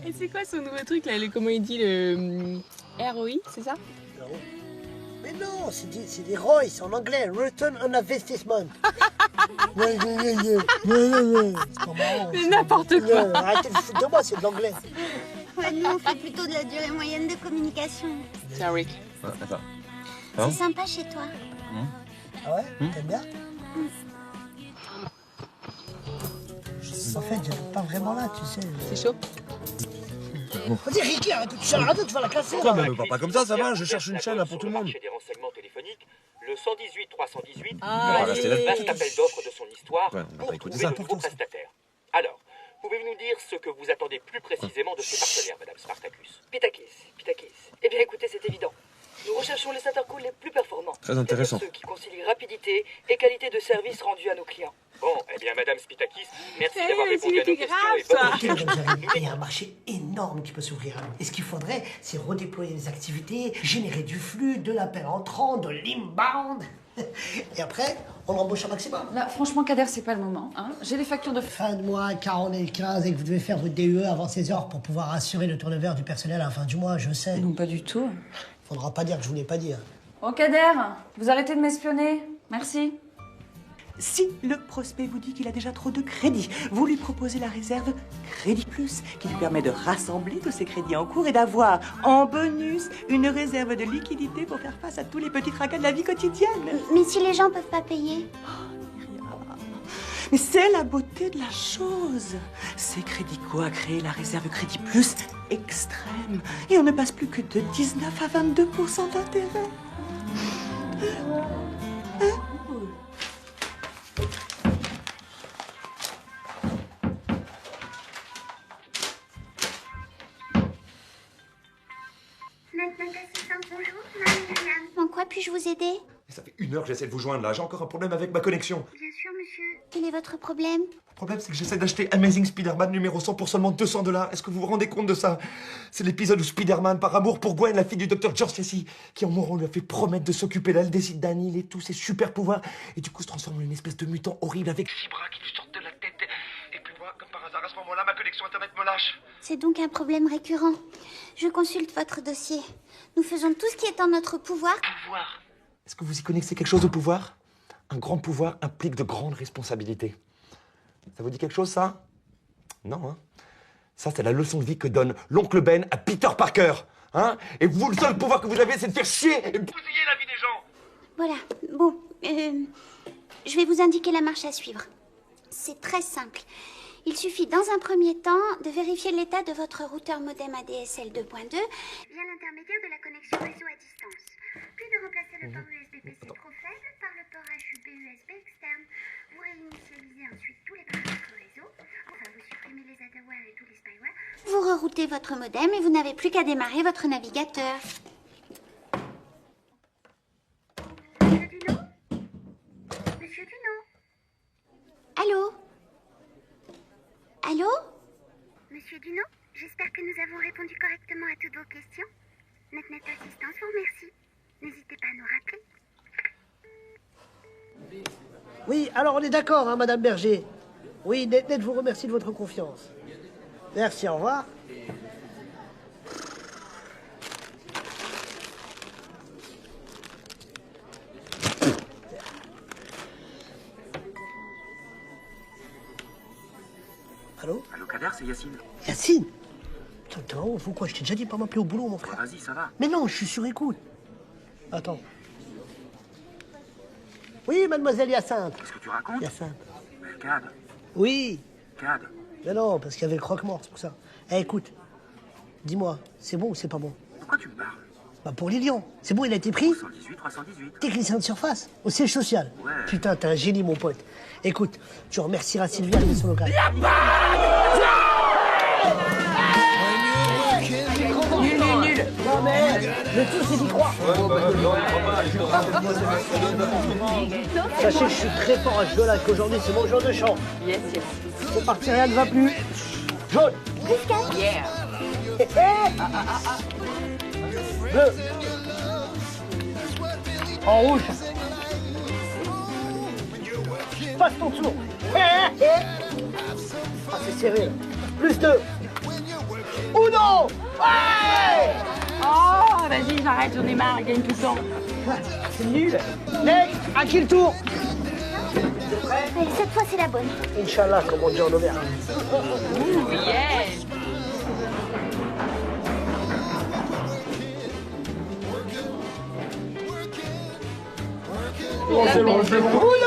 Speaker 2: Et c'est quoi son nouveau truc là, comment il dit, le ROI, c'est ça?
Speaker 7: Mais non, c'est des ROI, c'est en anglais, Return on Investment. C'est pas marrant.
Speaker 2: C'est n'importe quoi.
Speaker 7: Arrêtez de foutre de moi, c'est de l'anglais.
Speaker 22: Ouais, nous, on fait plutôt de la durée moyenne de communication.
Speaker 2: Tiens, Rick.
Speaker 23: Attends.
Speaker 22: C'est sympa chez toi.
Speaker 7: Ah ouais? T'aimes bien? En fait, j'habite pas vraiment là, tu sais.
Speaker 2: C'est chaud?
Speaker 7: Vas-y, Ricky, arrête de toucher à la radio, tu vas la casser.
Speaker 23: Quoi, mais me parle pas comme ça va, je cherche une chaîne là, pour tout le monde.
Speaker 5: Des renseignements téléphoniques, le 118 318
Speaker 23: allez.
Speaker 5: le vaste appel d'offres de son histoire
Speaker 23: Ouais, on va
Speaker 5: pour
Speaker 23: écouter
Speaker 5: trouver
Speaker 23: ça.
Speaker 5: de nouveaux prestataires. Alors, pouvez-vous nous dire ce que vous attendez plus précisément de ces partenaires, Madame Spartacus?
Speaker 8: Pitakis. Eh bien écoutez, c'est évident. Nous recherchons les intercalls les plus performants.
Speaker 23: Très intéressant.
Speaker 8: Ceux qui concilient rapidité et qualité de service rendu à nos clients.
Speaker 5: Bon, eh bien, Madame Spitakis, merci d'avoir répondu à nos questions et bonne
Speaker 7: Il y a un marché énorme qui peut s'ouvrir à nous. Et ce qu'il faudrait, c'est redéployer les activités, générer du flux, de l'appel entrant, de l'inbound. Et après, on embauche un maximum.
Speaker 1: Là, franchement, Kader, c'est pas le moment. Hein. J'ai les factures de...
Speaker 7: Fin de mois, 40 et 15, et que vous devez faire votre DUE avant 16 heures pour pouvoir assurer le turnover du personnel à la fin du mois, je sais.
Speaker 1: Non, pas du tout.
Speaker 7: Faudra pas dire que je vous l'ai pas dit. Hein.
Speaker 1: Oh, Kader, vous arrêtez de m'espionner. Merci.
Speaker 21: Si le prospect vous dit qu'il a déjà trop de crédits, vous lui proposez la réserve Crédit Plus, qui lui permet de rassembler tous ses crédits en cours et d'avoir, en bonus, une réserve de liquidité pour faire face à tous les petits tracas de la vie quotidienne.
Speaker 22: Mais si les gens peuvent pas payer?
Speaker 21: Mais c'est la beauté de la chose. C'est Crédico a créé la réserve Crédit Plus extrême. Et on ne passe plus que de 19 à 22% d'intérêt.
Speaker 22: Bonjour, Marie-Myriam. En quoi puis-je vous aider?
Speaker 23: Ça fait 1 heure que j'essaie de vous joindre là, j'ai encore un problème avec ma connexion.
Speaker 22: Bien sûr, monsieur. Quel est votre problème?
Speaker 23: Le problème, c'est que j'essaie d'acheter Amazing Spider-Man numéro 100 pour seulement $200. Est-ce que vous vous rendez compte de ça? C'est l'épisode où Spider-Man, par amour pour Gwen, la fille du docteur George Stacy, qui en mourant lui a fait promettre de s'occuper d'elle, décide d'annihiler tous ses super pouvoirs, et du coup se transforme en une espèce de mutant horrible avec 6 bras qui lui sortent de la tête. Et puis moi, comme par hasard, à ce moment-là, ma connexion Internet me lâche.
Speaker 22: C'est donc un problème récurrent. Je consulte votre dossier. Nous faisons tout ce qui est en notre pouvoir.
Speaker 23: Est-ce que vous y connaissez quelque chose au pouvoir? Un grand pouvoir implique de grandes responsabilités. Ça vous dit quelque chose, ça? Non, hein? Ça, c'est la leçon de vie que donne l'oncle Ben à Peter Parker. Hein? Et vous, le seul pouvoir que vous avez, c'est de faire chier et bousiller la vie des gens.
Speaker 22: Voilà. Bon, je vais vous indiquer la marche à suivre. C'est très simple. Il suffit dans un premier temps de vérifier l'état de votre routeur modem ADSL 2.2 via l'intermédiaire de la connexion réseau à distance. Puis de remplacer le port USB-PC trop faible par le port HUB USB externe. Vous réinitialisez ensuite tous les paramètres réseau. Enfin, vous supprimez les adware et tous les spyware. Vous reroutez votre modem et vous n'avez plus qu'à démarrer votre navigateur. Monsieur Dunot? Monsieur Dunot? Allô? Allô? Monsieur Dunot, j'espère que nous avons répondu correctement à toutes vos questions. Notre assistance vous remercie. N'hésitez pas à nous rappeler.
Speaker 7: Oui, alors on est d'accord, hein, Madame Berger. Oui, Net vous remercie de votre confiance. Merci, au revoir. Allô?
Speaker 5: Allô, Kader, c'est Yacine.
Speaker 7: Yacine? Putain, faut quoi? Je t'ai déjà dit de pas m'appeler au boulot, mon frère.
Speaker 5: Vas-y, ça va.
Speaker 7: Mais non, je suis sur écoute. Attends. Oui, mademoiselle Hyacinthe.
Speaker 5: Qu'est-ce que tu racontes?
Speaker 7: Hyacinthe.
Speaker 5: Cad.
Speaker 7: Oui.
Speaker 5: Cad.
Speaker 7: Mais non, parce qu'il y avait le croque-mort, c'est pour ça. Eh, écoute, dis-moi, c'est bon ou c'est pas bon?
Speaker 5: Pourquoi tu me parles?
Speaker 7: Bah pour Lilian. C'est bon, il a été pris?
Speaker 5: 118, 318.
Speaker 7: Technicien de surface, au siège social.
Speaker 5: Ouais.
Speaker 7: Putain, t'es un génie, mon pote. Écoute, tu remercieras Sylvia et son local.
Speaker 21: Nul.
Speaker 7: Non mais, le tout c'est d'y croire. Sachez que je suis très fort à ce jeu-là, qu'aujourd'hui c'est mon jour de chant.
Speaker 21: Yes.
Speaker 7: C'est parti, rien ne va plus. Jaune,
Speaker 22: Plus 4.
Speaker 20: Yeah.
Speaker 7: Bleu. En rouge. Passe ton tour. Ah, c'est serré. Plus 2. Uno. Ouais.
Speaker 20: Oh, vas-y, j'arrête, j'en ai marre, il gagne tout le temps.
Speaker 7: C'est nul. Next, à qui le tour?
Speaker 22: Allez, cette fois, c'est la bonne.
Speaker 7: Inch'Allah, comme on dit en Auvergne.
Speaker 20: Ouh, yeah.
Speaker 7: Bon, c'est bon, c'est bon. Uno.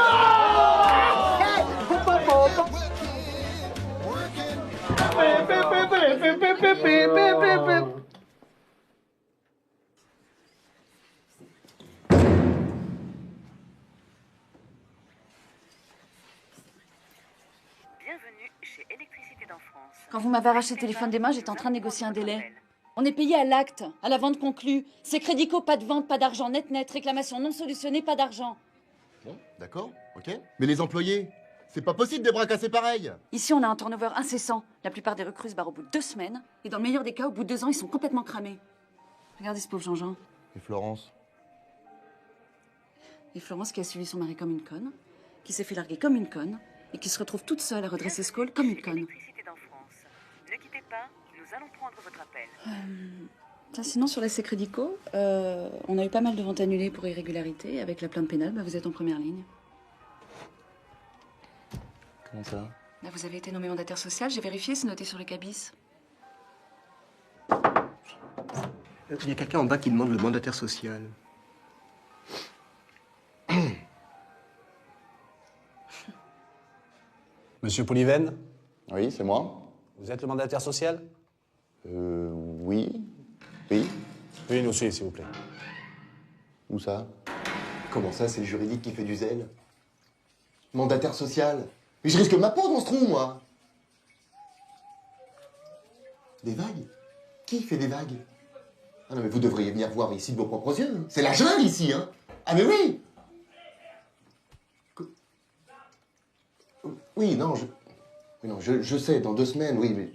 Speaker 22: Bienvenue chez Électricité d'en France.
Speaker 1: Quand vous m'avez arraché le téléphone des mains, j'étais en train de négocier un délai. On est payé à l'acte, à la vente conclue. C'est crédico, pas de vente, pas d'argent, net, réclamation non solutionnée, pas d'argent.
Speaker 6: Bon, d'accord, ok. Mais les employés, c'est pas possible des bras cassés pareils.
Speaker 1: Ici, on a un turnover incessant. La plupart des recrues se barrent au bout de 2 semaines. Et dans le meilleur des cas, au bout de 2 ans, ils sont complètement cramés. Regardez ce pauvre Jean-Jean.
Speaker 6: Et Florence?
Speaker 1: Et Florence qui a suivi son mari comme une conne, qui s'est fait larguer comme une conne, et qui se retrouve toute seule à redresser ce col comme une conne.
Speaker 22: Électricité d'en France. Ne quittez pas, nous allons prendre votre appel.
Speaker 1: Sinon, sur la Sécrédico, on a eu pas mal de ventes annulées pour irrégularité. Avec la plainte pénale, vous êtes en première ligne.
Speaker 6: Comment ça?
Speaker 1: Là, vous avez été nommé mandataire social, j'ai vérifié, c'est noté sur le cabis.
Speaker 19: Il y a quelqu'un en bas qui demande le mandataire social.
Speaker 9: Monsieur Polyven?
Speaker 6: Oui, c'est moi.
Speaker 9: Vous êtes le mandataire social?
Speaker 6: Oui. Oui.
Speaker 9: Veuillez nous suivre, s'il vous plaît.
Speaker 6: Où ça? Comment ça, c'est le juridique qui fait du zèle? Mandataire social? Mais je risque ma peau dans ce trou, moi. Des vagues? Qui fait des vagues? Ah non, mais vous devriez venir voir ici de vos propres yeux. C'est la jungle, ici, hein? Ah, mais oui! Oui, non, je sais, dans 2 semaines, oui, mais...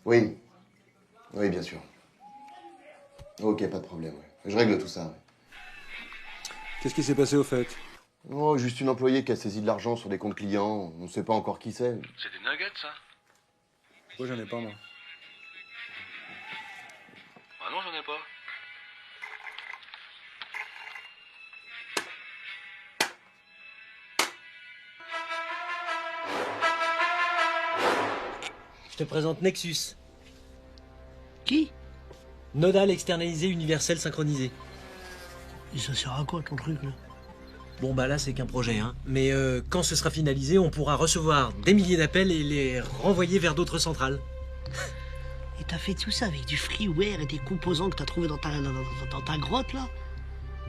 Speaker 6: Oui. Oui, bien sûr. Ok, pas de problème, ouais. Je règle tout ça, ouais.
Speaker 9: Qu'est-ce qui s'est passé au fait?
Speaker 6: Oh, juste une employée qui a saisi de l'argent sur des comptes clients. On ne sait pas encore qui c'est.
Speaker 11: C'est des nuggets, ça?
Speaker 9: Pourquoi j'en ai pas, moi?
Speaker 11: Ah non, j'en ai pas.
Speaker 14: Je te présente Nexus.
Speaker 7: Qui?
Speaker 14: Nodal externalisé universel synchronisé.
Speaker 7: Et ça sert à quoi ton truc là?
Speaker 14: Bon bah là c'est qu'un projet, hein. Mais quand ce sera finalisé, on pourra recevoir des milliers d'appels et les renvoyer vers d'autres centrales.
Speaker 7: Et t'as fait tout ça avec du freeware et des composants que t'as trouvé dans ta grotte là?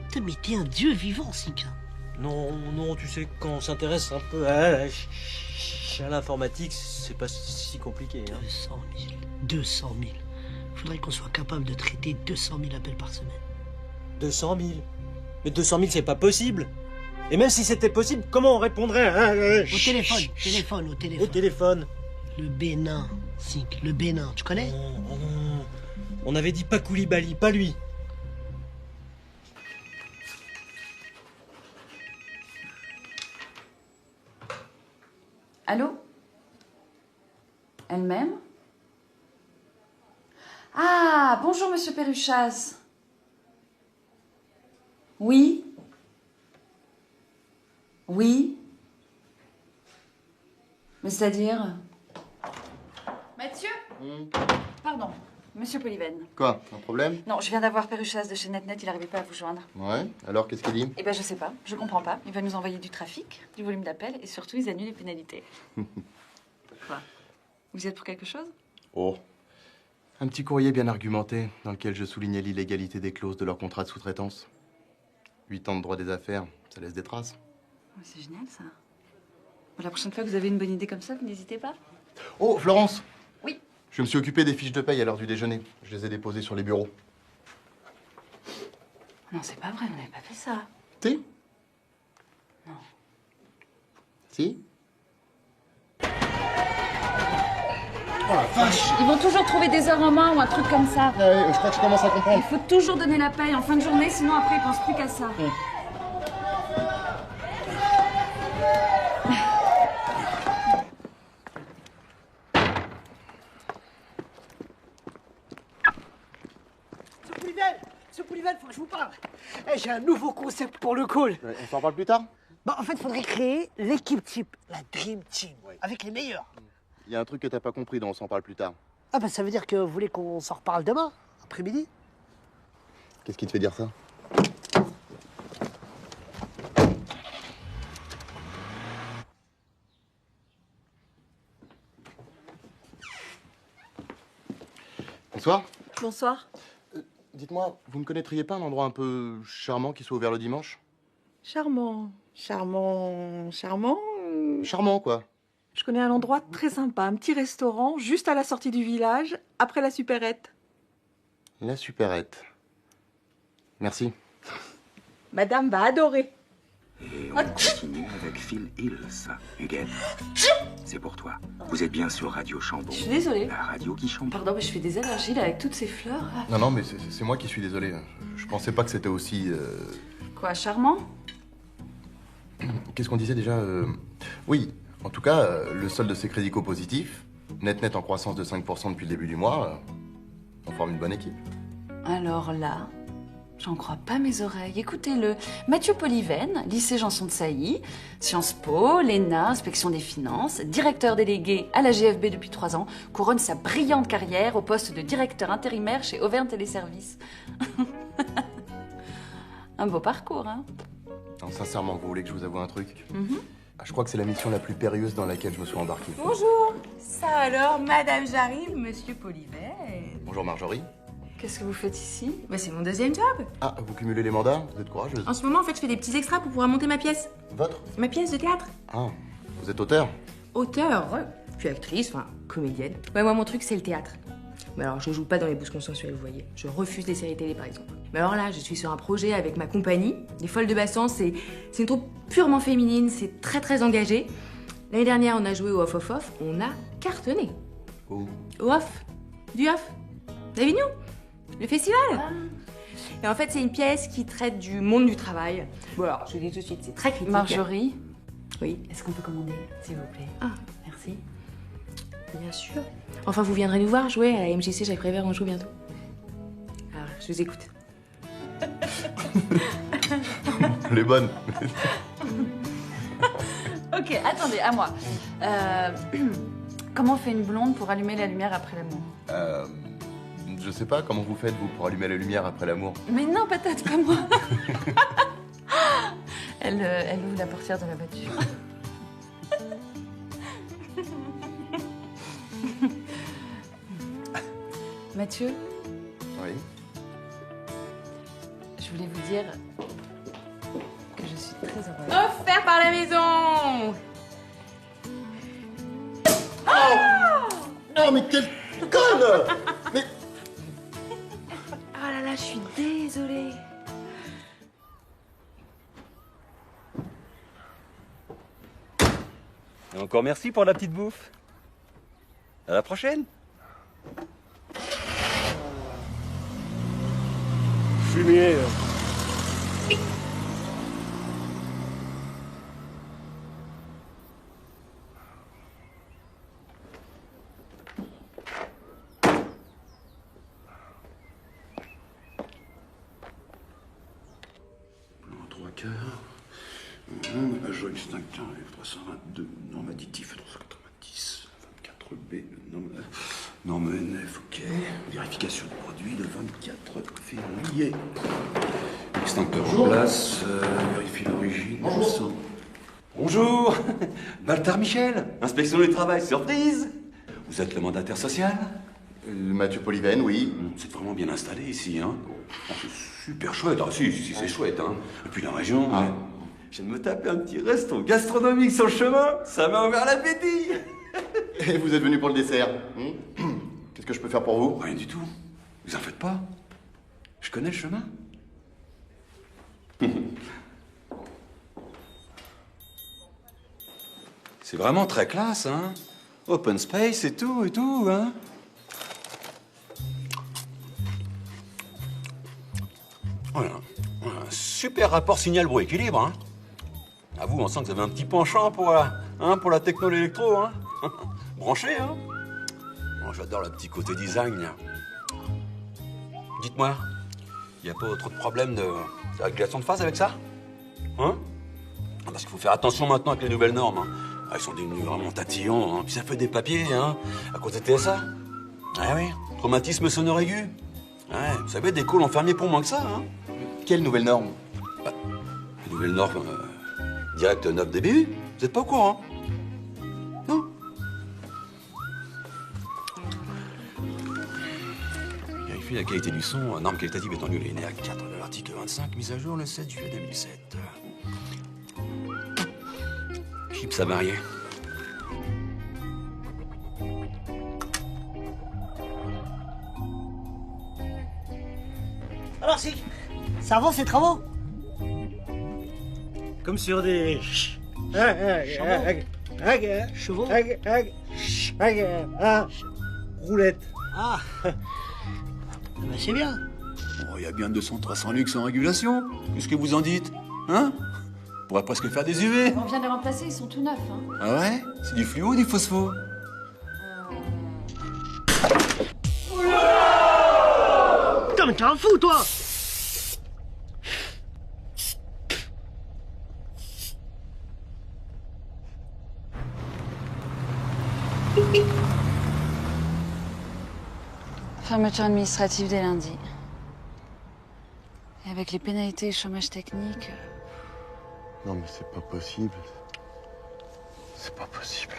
Speaker 7: Putain, mais t'es un dieu vivant, Sika.
Speaker 14: Non, tu sais, quand on s'intéresse un peu à l'informatique, c'est pas si compliqué. Hein.
Speaker 7: 200 000. Faudrait qu'on soit capable de traiter 200 000 appels par semaine.
Speaker 14: 200 000? Mais 200 000, c'est pas possible. Et même si c'était possible, comment on répondrait
Speaker 7: Au téléphone.
Speaker 14: Au téléphone.
Speaker 7: Le Bénin, Sink, le Bénin, tu connais?
Speaker 14: Non. On avait dit pas Koulibaly, pas lui.
Speaker 1: Allô? Elle-même? Ah, bonjour, monsieur Perruchaz. Oui? Oui? Mais c'est-à-dire? Mathieu? Pardon, monsieur Polyven.
Speaker 6: Quoi? Un problème?
Speaker 1: Non, je viens d'avoir Perruchaz de chez NetNet, il n'arrivait pas à vous joindre.
Speaker 6: Ouais, alors qu'est-ce qu'il dit?
Speaker 1: Eh ben, je sais pas, je comprends pas. Il va nous envoyer du trafic, du volume d'appels et surtout, ils annulent les pénalités. Quoi? Vous y êtes pour quelque chose?
Speaker 6: Oh. Un petit courrier bien argumenté dans lequel je soulignais l'illégalité des clauses de leur contrat de sous-traitance. 8 ans de droit des affaires, ça laisse des traces.
Speaker 1: Oh, c'est génial, ça. Bon, la prochaine fois que vous avez une bonne idée comme ça, vous n'hésitez pas.
Speaker 6: Oh, Florence!
Speaker 1: Oui.
Speaker 6: Je me suis occupé des fiches de paye à l'heure du déjeuner. Je les ai déposées sur les bureaux.
Speaker 1: Non, c'est pas vrai, on n'avait pas fait ça.
Speaker 6: Si?
Speaker 1: Non.
Speaker 6: Si? Oh la vache!
Speaker 1: Ils vont toujours trouver des heures en main ou un truc comme ça.
Speaker 6: Ah oui, je crois que je commence à comprendre.
Speaker 1: Il faut toujours donner la paye en fin de journée, sinon après ils pensent plus qu'à ça.
Speaker 7: Monsieur Poulivelle, faut que je vous parle. Eh, j'ai un nouveau concept pour le call.
Speaker 6: On s'en parle plus tard?
Speaker 7: Bah, en fait, il faudrait créer l'équipe type, la Dream Team, avec les meilleurs.
Speaker 6: Il y a un truc que t'as pas compris, donc on s'en parle plus tard.
Speaker 7: Ah bah ça veut dire que vous voulez qu'on s'en reparle demain, après-midi?
Speaker 6: Qu'est-ce qui te fait dire ça? Bonsoir.
Speaker 1: Bonsoir.
Speaker 6: Dites-moi, vous ne connaîtriez pas un endroit un peu charmant qui soit ouvert le dimanche?
Speaker 15: Charmant. Charmant.
Speaker 6: Charmant, quoi.
Speaker 15: Je connais un endroit très sympa, un petit restaurant juste à la sortie du village, après la supérette.
Speaker 6: La supérette. Merci.
Speaker 15: Madame va adorer.
Speaker 3: Et on continue avec Phil Hills. Huguette, c'est pour toi. Vous êtes bien sur Radio Chambon.
Speaker 1: Je suis désolée.
Speaker 3: La radio qui chante.
Speaker 1: Pardon, mais je fais des allergies là avec toutes ces fleurs. Là.
Speaker 6: Non, mais c'est moi qui suis désolé. Je pensais pas que c'était aussi...
Speaker 1: Quoi, charmant?
Speaker 6: Qu'est-ce qu'on disait déjà Oui, en tout cas, le solde de ces crédits positifs, net en croissance de 5% depuis le début du mois, on forme une bonne équipe.
Speaker 1: Alors là, j'en crois pas mes oreilles. Écoutez-le. Mathieu Polyven, lycée Janson de Sailly, Sciences Po, l'ENA, inspection des finances, directeur délégué à la GFB depuis 3 ans, couronne sa brillante carrière au poste de directeur intérimaire chez Auvergne Téléservices. Un beau parcours, hein?
Speaker 6: Non, sincèrement, vous voulez que je vous avoue un truc? Je crois que c'est la mission la plus périlleuse dans laquelle je me suis embarqué.
Speaker 20: Bonjour. Ça alors, madame j'arrive, monsieur Polyven.
Speaker 6: Bonjour Marjorie.
Speaker 1: Qu'est-ce que vous faites ici?
Speaker 20: Bah, c'est mon deuxième job.
Speaker 6: Ah, vous cumulez les mandats? Vous êtes courageuse.
Speaker 20: En ce moment, en fait, je fais des petits extras pour pouvoir monter ma pièce.
Speaker 6: Votre?
Speaker 20: Ma pièce de théâtre.
Speaker 6: Ah, vous êtes auteur?
Speaker 20: Auteur, ouais. Puis actrice, enfin, comédienne. Ouais, moi, mon truc, c'est le théâtre. Mais alors, je joue pas dans les bouses consensuelles, vous voyez. Je refuse les séries télé, par exemple. Mais alors là, je suis sur un projet avec ma compagnie, Les Folles de Bassan. C'est une troupe purement féminine, c'est très engagé. L'année dernière, on a joué au Off. On a cartonné.
Speaker 6: Au
Speaker 20: Off. Du Off. D'Avignon. Le festival. Et en fait, c'est une pièce qui traite du monde du travail. Bon, alors, je vous dis tout de suite, c'est très critique.
Speaker 1: Marjorie?
Speaker 20: Oui.
Speaker 1: Est-ce qu'on peut commander, s'il vous plaît?
Speaker 20: Ah.
Speaker 1: Merci.
Speaker 20: Bien sûr. Enfin, vous viendrez nous voir jouer à la MJC Jacques Prévert, on joue bientôt. Alors, je vous écoute.
Speaker 6: Elle est bonne.
Speaker 1: Ok, attendez, à moi. Comment fait une blonde pour allumer la lumière après l'amour?
Speaker 6: Je sais pas, comment vous faites, vous, pour allumer la lumière après l'amour?
Speaker 1: Mais non, peut-être pas moi. Elle ouvre la portière de la voiture. Mathieu?
Speaker 6: Oui?
Speaker 1: Je voulais vous dire que je suis très heureuse.
Speaker 20: Offert par la maison.
Speaker 6: Oh, mais quelle conne! Mais...
Speaker 20: Oh là là, je suis désolée.
Speaker 10: Et encore merci pour la petite bouffe. À la prochaine.
Speaker 18: Fumier.
Speaker 3: En 3/4. Agent extincteur, 322. Norme additif, 390. 24B. Norme NF, ok. Vérification du produit le 24 février. Extincteur en place. Vérifie l'origine.
Speaker 10: Bonjour. Bonjour. Baltar Michel, inspection du travail, surprise. Vous êtes le mandataire social?
Speaker 6: Mathieu Polyven, oui.
Speaker 3: Vous êtes vraiment bien installé ici, hein? Oh, c'est super chouette. Ah, si, c'est chouette, hein. Et puis la région.
Speaker 10: Ah. Je viens de me taper un petit resto gastronomique sur le chemin. Ça m'a ouvert l'appétit.
Speaker 6: Et vous êtes venu pour le dessert. Qu'est-ce que je peux faire pour vous?
Speaker 3: Rien du tout. Vous en faites pas. Je connais le chemin.
Speaker 10: C'est vraiment très classe, hein? Open space et tout, hein. Voilà. Un super rapport signal-bruit-équilibre, hein. À vous, on sent que vous avez un petit penchant pour la techno, l'électro, hein. Branché, hein. Bon, j'adore le petit côté design, là. Dites-moi, il n'y a pas trop de problème de régulation de phase avec ça? Hein? Parce qu'il faut faire attention maintenant avec les nouvelles normes, hein. Elles sont devenues vraiment tatillons, hein. Puis ça fait des papiers, hein, à cause des TSA. Ah oui, traumatisme sonore aigu. Ouais, vous savez, des calls enfermés pour moins que ça, hein.
Speaker 6: Quelle nouvelle norme?
Speaker 10: Les nouvelles normes, direct 9 dBU, vous n'êtes pas au courant? Non? Vérifie la qualité du son, norme qualitative étendue linéaire 4 de l'article 25, mise à jour le 7 juillet 2007. Chips avariés.
Speaker 13: Alors si, ça avance ces travaux? Comme sur des... Chevaux.
Speaker 19: Roulette.
Speaker 13: Ah, ben c'est bien.
Speaker 10: Oh, il y a bien 200-300 luxe en régulation. Qu'est-ce que vous en dites? Hein? On pourrait presque faire des UV.
Speaker 1: On vient de les remplacer, ils sont tout neufs. Hein.
Speaker 10: Ah ouais? C'est du fluo ou du phospho?
Speaker 13: Putain, mais t'es un fou, toi!
Speaker 1: Fermeture administrative dès lundi. Et avec les pénalités et chômage technique...
Speaker 6: Non mais c'est pas possible. C'est pas possible.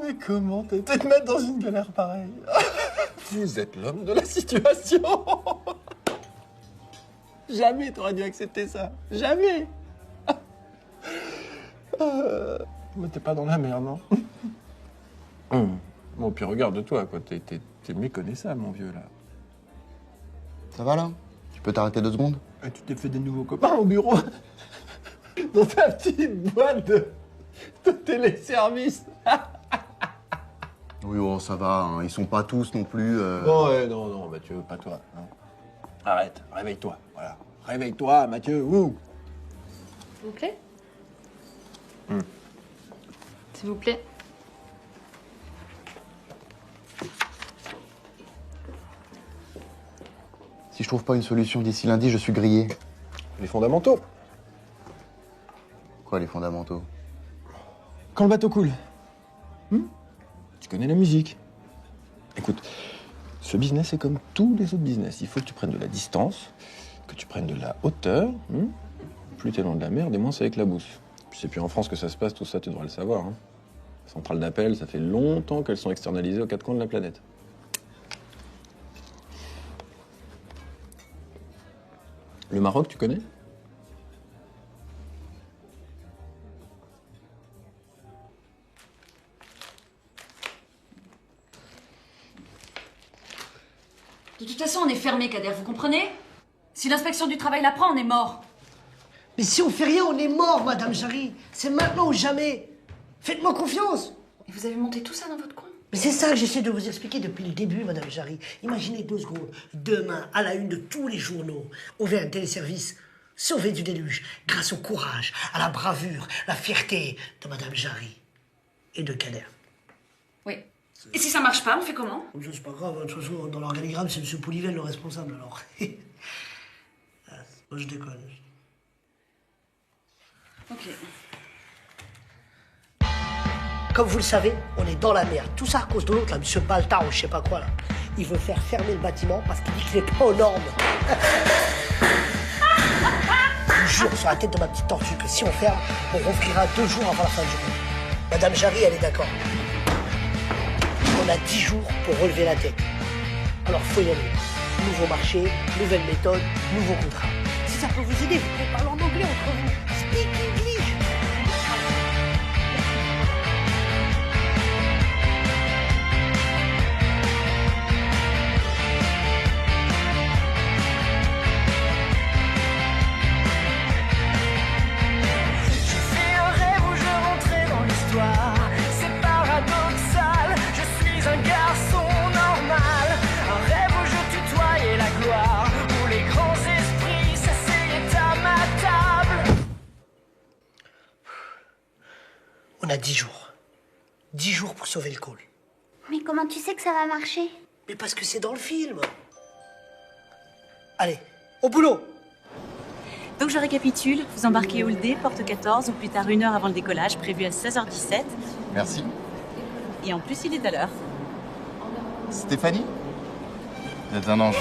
Speaker 18: Mais comment t'étais te mettre dans une galère pareille? Vous êtes l'homme de la situation. Jamais t'aurais dû accepter ça. Jamais. Mais t'es pas dans la merde, non? Bon, puis regarde-toi, quoi. T'es méconnaissable, mon vieux, là.
Speaker 6: Ça va, là? Tu peux t'arrêter 2 secondes?
Speaker 18: Et tu t'es fait des nouveaux copains au bureau? Dans ta petite boîte de téléservice.
Speaker 6: Oui, oh, ça va, hein. Ils sont pas tous non plus...
Speaker 18: Bon, ouais, non, Mathieu, pas toi. Hein. Arrête, réveille-toi, voilà. Réveille-toi, Mathieu, ouh.
Speaker 1: S'il vous plaît. S'il vous plaît.
Speaker 6: Si je trouve pas une solution d'ici lundi, je suis grillé.
Speaker 18: Les fondamentaux.
Speaker 6: Quoi, les fondamentaux?
Speaker 18: Quand le bateau coule. Tu connais la musique. Écoute, ce business est comme tous les autres business. Il faut que tu prennes de la distance, que tu prennes de la hauteur. Plus t'es loin de la mer, des moins ça éclabousse. Puis c'est plus en France que ça se passe, tout ça, tu devrais le savoir. Hein. Les centrales d'appel, ça fait longtemps qu'elles sont externalisées aux 4 coins de la planète. Le Maroc, tu connais?
Speaker 1: De toute façon, on est fermé, Kader, vous comprenez? Si l'inspection du travail l'apprend, on est mort.
Speaker 13: Mais si on fait rien, on est mort, Madame Jarry. C'est maintenant ou jamais. Faites-moi confiance.
Speaker 1: Et vous avez monté tout ça dans votre coin?
Speaker 13: Mais c'est ça que j'essaie de vous expliquer depuis le début, Madame Jarry. Imaginez 2 secondes. Demain, à la une de tous les journaux, on fait un téléservice sauvé du déluge grâce au courage, à la bravure, la fierté de Madame Jarry et de Kader.
Speaker 1: Oui. Et si ça marche pas, on fait comment?
Speaker 13: C'est pas grave, de toute façon, dans l'organigramme, c'est M. Polivel le responsable, alors. Moi, je déconne.
Speaker 1: Ok.
Speaker 13: Comme vous le savez, on est dans la merde. Tout ça à cause de l'autre, là, monsieur Baltard ou je sais pas quoi, là. Il veut faire fermer le bâtiment parce qu'il dit qu'il n'est pas aux normes. Je vous jure sur la tête de ma petite tortue que si on ferme, on rouvrira 2 jours avant la fin du mois. Madame Jarry, elle est d'accord. On a 10 jours pour relever la tête. Alors faut y aller. Nouveau marché, nouvelle méthode, nouveau contrat. Si ça peut vous aider, vous pouvez parler en anglais entre vous. Speak English. On a 10 jours. 10 jours pour sauver le call.
Speaker 22: Mais comment tu sais que ça va marcher?
Speaker 13: Mais parce que c'est dans le film. Allez, au boulot.
Speaker 4: Donc je récapitule, vous embarquez Oldé, porte 14, ou plus tard 1 heure avant le décollage, prévu à 16h17.
Speaker 6: Merci.
Speaker 4: Et en plus, il est à l'heure.
Speaker 6: Stéphanie? Vous êtes un ange.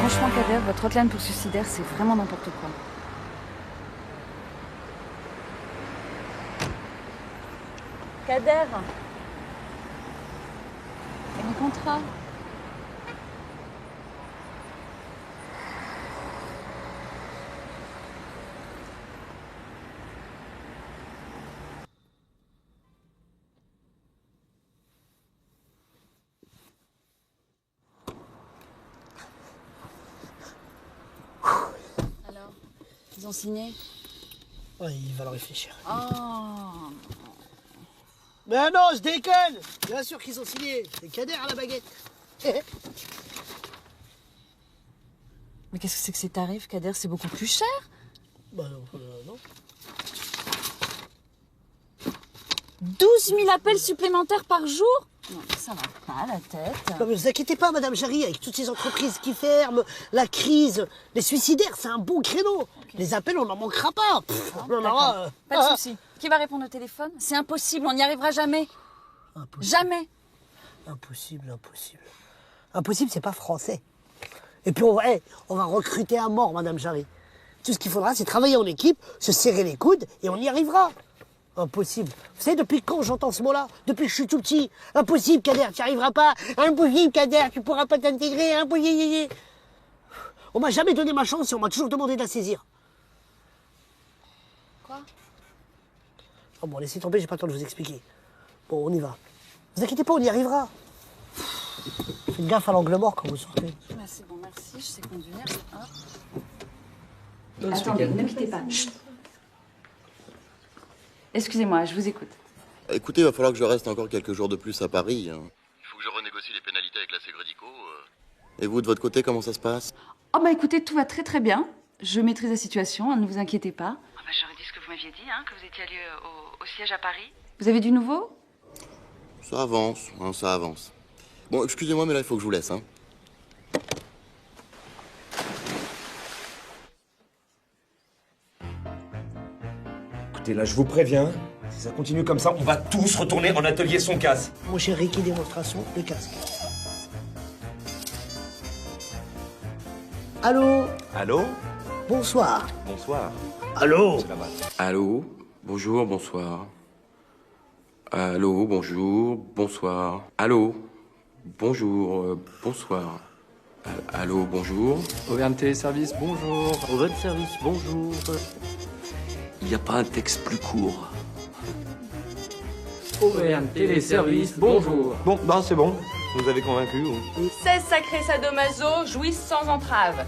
Speaker 1: Franchement, Kader, votre hotline pour suicidaire, c'est vraiment n'importe quoi.
Speaker 4: Kader. Et mes contrats?
Speaker 1: Alors, ils ont signé?
Speaker 13: Ouais, il va le réfléchir.
Speaker 1: Oh.
Speaker 13: Mais non, je déconne. Bien sûr qu'ils ont signé. C'est Kader à la baguette.
Speaker 1: Mais qu'est-ce que c'est que ces tarifs, Kader? C'est beaucoup plus cher?
Speaker 13: Bah non.
Speaker 1: 12 000 appels supplémentaires par jour? Non, ça va pas la tête.
Speaker 13: Non mais vous inquiétez pas, Madame Jarry, avec toutes ces entreprises qui ferment, la crise, les suicidaires, c'est un bon créneau. Okay. Les appels, on n'en manquera pas. On en aura,
Speaker 1: Pas de souci. Qui va répondre au téléphone? C'est impossible, on n'y arrivera jamais.
Speaker 13: Impossible.
Speaker 1: Jamais.
Speaker 13: Impossible. Impossible, c'est pas français. Et puis on va recruter à mort, Madame Jarry. Tout ce qu'il faudra, c'est travailler en équipe, se serrer les coudes, et on y arrivera. Impossible. Vous savez, depuis quand j'entends ce mot-là? Depuis que je suis tout petit. Impossible, Kader, tu n'y arriveras pas. Impossible, Kader, tu pourras pas t'intégrer. Impossible. On m'a jamais donné ma chance et on m'a toujours demandé de la saisir.
Speaker 1: Quoi?
Speaker 13: Oh bon, laissez tomber, j'ai pas le temps de vous expliquer. Bon, on y va. Vous inquiétez pas, on y arrivera. Faites gaffe à l'angle mort quand vous sortez.
Speaker 1: C'est bon, merci, je sais conduire.
Speaker 13: Non,
Speaker 1: attendez, ne quittez pas. Chut. Excusez-moi, je vous écoute.
Speaker 6: Écoutez, il va falloir que je reste encore quelques jours de plus à Paris. Il faut que je renégocie les pénalités avec la Ségrédico. Et vous, de votre côté, comment ça se passe?
Speaker 1: Oh bah écoutez, tout va très très bien. Je maîtrise la situation, hein, ne vous inquiétez pas.
Speaker 4: Ah bah, j'aurais dit ce que vous m'aviez dit, hein, que vous étiez allé au siège à Paris.
Speaker 1: Vous avez du nouveau?
Speaker 6: Ça avance, hein, ça avance. Bon, excusez-moi, mais là, il faut que je vous laisse. Hein.
Speaker 23: Écoutez, là, je vous préviens, si ça continue comme ça, on va tous retourner en atelier son casse.
Speaker 13: Mon cher Ricky, démonstration, le casque. Allô?
Speaker 3: Allô?
Speaker 13: Bonsoir.
Speaker 3: Bonsoir.
Speaker 13: Allô?
Speaker 10: Allô? Bonjour, bonsoir. Allô, bonjour, bonsoir. Allô? Bonjour, bonsoir. Allô, bonjour.
Speaker 12: Auvergne Téléservice, bonjour.
Speaker 10: Auvergne Service, bonjour. Il n'y a pas un texte plus court.
Speaker 12: Auvergne Téléservice, bonjour.
Speaker 18: Bon, ben c'est bon. Vous avez convaincu.
Speaker 20: 16 sacrés sadomaso jouissent sans entrave.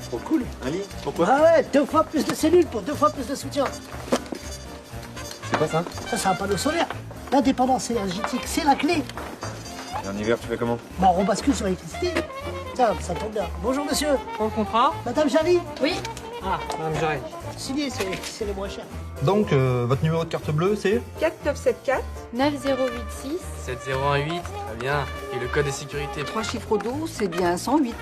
Speaker 18: Trop cool. Un lit. Pourquoi?
Speaker 13: Ah ouais, 2 fois plus de cellules pour 2 fois plus de soutien.
Speaker 18: C'est quoi ça?
Speaker 13: Ça, c'est un panneau solaire. L'indépendance énergétique, c'est la clé.
Speaker 18: Et en hiver, tu fais comment?
Speaker 13: Bon, on bascule sur l'électricité. Tiens, ça tombe bien. Bonjour, monsieur.
Speaker 12: Pour le contrat?
Speaker 13: Madame Jarry?
Speaker 20: Oui.
Speaker 12: Ah, Madame Jarry.
Speaker 13: Signé, c'est les moins chers.
Speaker 18: Donc, votre numéro de carte bleue, c'est?
Speaker 15: 4974
Speaker 22: 9086
Speaker 12: 7018, très bien. Et le code de sécurité?
Speaker 1: 3 chiffres au dos, c'est bien 108.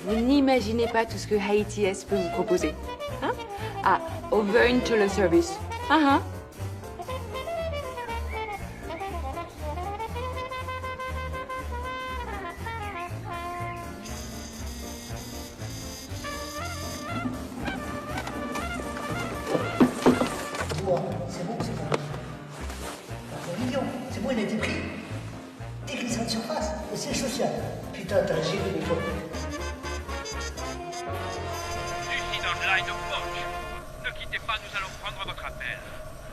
Speaker 20: Vous n'imaginez pas tout ce que Haïti S peut vous proposer. Hein? Ah, Auvergne Téléservice. Ah, ah.
Speaker 13: C'est bon, c'est bon. Un million, c'est bon, il a été pris. Technicien de surface, et c'est social. Putain, t'as géré les potes.
Speaker 5: Lucide Online au Porsche. Ne quittez pas, nous allons prendre votre appel.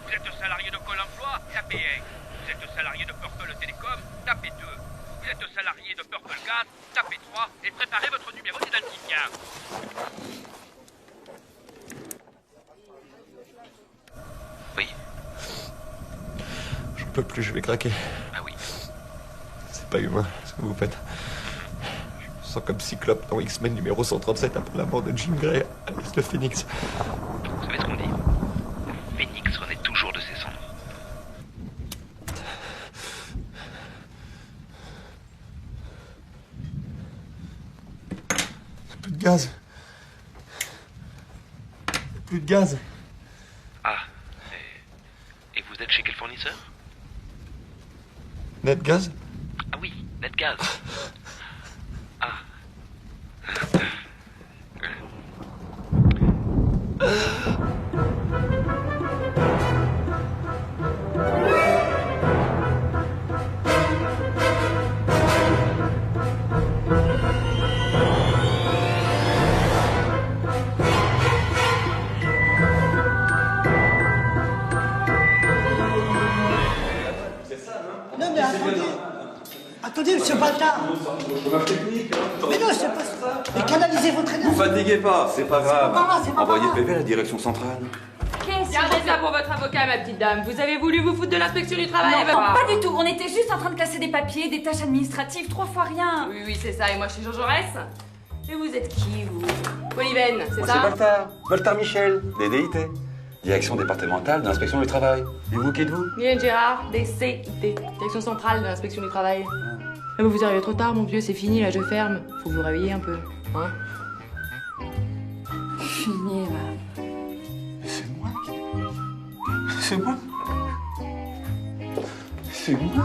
Speaker 5: Vous êtes salarié de Pôle emploi, tapez 1. Vous êtes salarié de Purple Télécom, tapez 2. Vous êtes salarié de Purple Gas, tapez 3 et préparez votre numéro d'identifiant.
Speaker 11: Oui.
Speaker 18: J'en peux plus, je vais craquer.
Speaker 11: Ah oui.
Speaker 18: C'est pas humain, ce que vous faites. Je me sens comme Cyclope dans X-Men numéro 137 après la mort de Jean Grey à l'Est de Phoenix.
Speaker 11: Vous savez ce qu'on dit? Phoenix renaît toujours de ses cendres.
Speaker 18: Plus de gaz. Plus de gaz.
Speaker 11: Ah. Et vous êtes chez quel fournisseur?
Speaker 18: Netgaz?
Speaker 11: Ah oui, Netgaz. Ah.
Speaker 13: Non, mais attendez. Attendez, monsieur Baltard. Mais non, c'est pas ça. Mais canalisez votre énergie.
Speaker 10: Vous fatiguez pas, c'est pas grave.
Speaker 13: pas grave, c'est pas
Speaker 10: Envoyez
Speaker 13: grave.
Speaker 10: PV à la direction centrale.
Speaker 20: Gardez ça pour votre avocat, ma petite dame. Vous avez voulu vous foutre de l'inspection du travail?
Speaker 1: Non,
Speaker 20: eh ben,
Speaker 1: pas du tout. On était juste en train de classer des papiers, des tâches administratives, 3 fois rien.
Speaker 20: Oui, oui, c'est ça. Et moi, je suis Jean Jaurès. Et vous êtes qui, vous? Polyven, c'est
Speaker 10: Moi,
Speaker 20: ça?
Speaker 10: c'est Baltard. Baltard Michel, DDIT. Direction départementale de l'inspection du travail. Et vous, qui êtes-vous?
Speaker 20: Mylène Gérard, DCIT, Direction centrale de l'inspection du travail. Ah, mais vous arrivez trop tard, mon vieux, c'est fini, là, je ferme. Faut vous réveiller un peu, hein?
Speaker 1: Fini, va.
Speaker 18: C'est moi. C'est moi.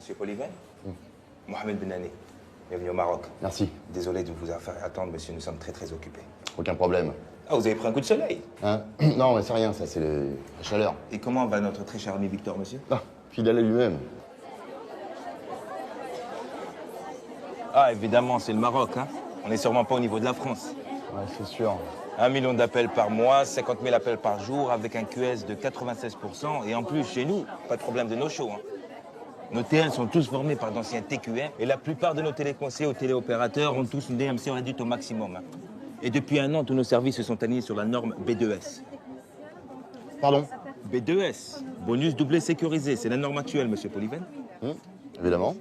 Speaker 23: Monsieur Polyven? Mohamed Benani, bienvenue au Maroc.
Speaker 6: Merci.
Speaker 23: Désolé de vous faire attendre, monsieur, nous sommes très très occupés.
Speaker 6: Aucun problème.
Speaker 23: Ah, vous avez pris un coup de soleil?
Speaker 6: Hein? Non, mais c'est rien, ça, c'est la chaleur.
Speaker 23: Et comment va notre très cher ami Victor, monsieur?
Speaker 6: Ah, fidèle à lui-même.
Speaker 23: Ah, évidemment, c'est le Maroc, hein. On n'est sûrement pas au niveau de la France.
Speaker 6: Ouais, c'est sûr.
Speaker 23: 1 million d'appels par mois, 50 000 appels par jour, avec un QS de 96%. Et en plus, chez nous, pas de problème de no-show, hein. Nos TL sont tous formés par d'anciens TQM et la plupart de nos téléconseillers ou téléopérateurs ont tous une DMC réduite au maximum, hein. Et depuis 1 an, tous nos services se sont alignés sur la norme B2S.
Speaker 6: Pardon?
Speaker 2: B2S, bonus doublé sécurisé, c'est la norme actuelle, monsieur Polyven.
Speaker 6: Évidemment.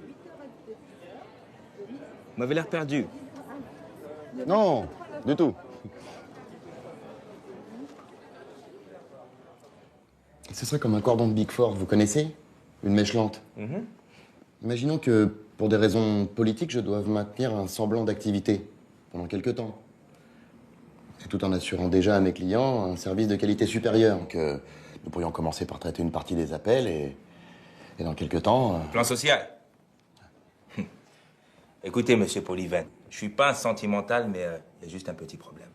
Speaker 2: Vous m'avez l'air perdu.
Speaker 6: Non, du tout. Ce serait comme un cordon de Big Four, vous connaissez? Une mèche lente. Imaginons que, pour des raisons politiques, je doive maintenir un semblant d'activité pendant quelques temps. Et tout en assurant déjà à mes clients un service de qualité supérieure, que nous pourrions commencer par traiter une partie des appels et dans quelques temps...
Speaker 2: Plan social. Écoutez, monsieur Polyven, je suis pas un sentimental, mais il y a juste un petit problème.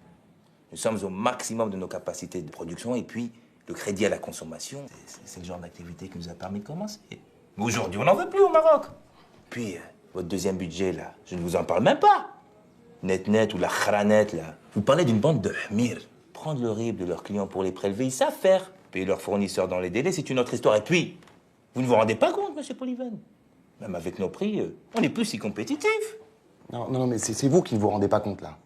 Speaker 2: Nous sommes au maximum de nos capacités de production et puis le crédit à la consommation, c'est le genre d'activité qui nous a permis de commencer. Mais aujourd'hui, on n'en veut plus au Maroc. Puis, votre deuxième budget, là, je ne vous en parle même pas. Net ou la khranet, là. Vous parlez d'une bande de hmir. Prendre le RIB de leurs clients pour les prélever, ils savent faire. Payer leurs fournisseurs dans les délais, c'est une autre histoire. Et puis, vous ne vous rendez pas compte, monsieur Polyven. Même avec nos prix, on n'est plus si compétitifs.
Speaker 6: Non, mais c'est vous qui ne vous rendez pas compte, là.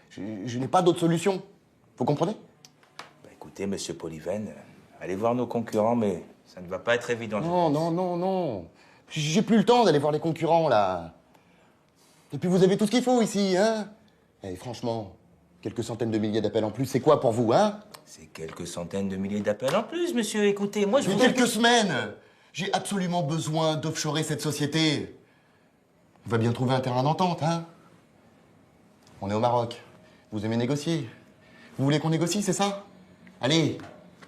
Speaker 6: Je n'ai pas d'autre solution. Vous comprenez?
Speaker 2: Écoutez, monsieur Polyven, allez voir nos concurrents, mais ça ne va pas être évident.
Speaker 6: Non. J'ai plus le temps d'aller voir les concurrents, là. Et puis vous avez tout ce qu'il faut ici, hein? Et franchement, quelques centaines de milliers d'appels en plus, c'est quoi pour vous, hein?
Speaker 2: C'est quelques centaines de milliers d'appels en plus, monsieur. Écoutez, moi je vous...
Speaker 6: quelques semaines. J'ai absolument besoin d'offshorer cette société. On va bien trouver un terrain d'entente, hein? On est au Maroc. Vous aimez négocier. Vous voulez qu'on négocie, c'est ça? Allez,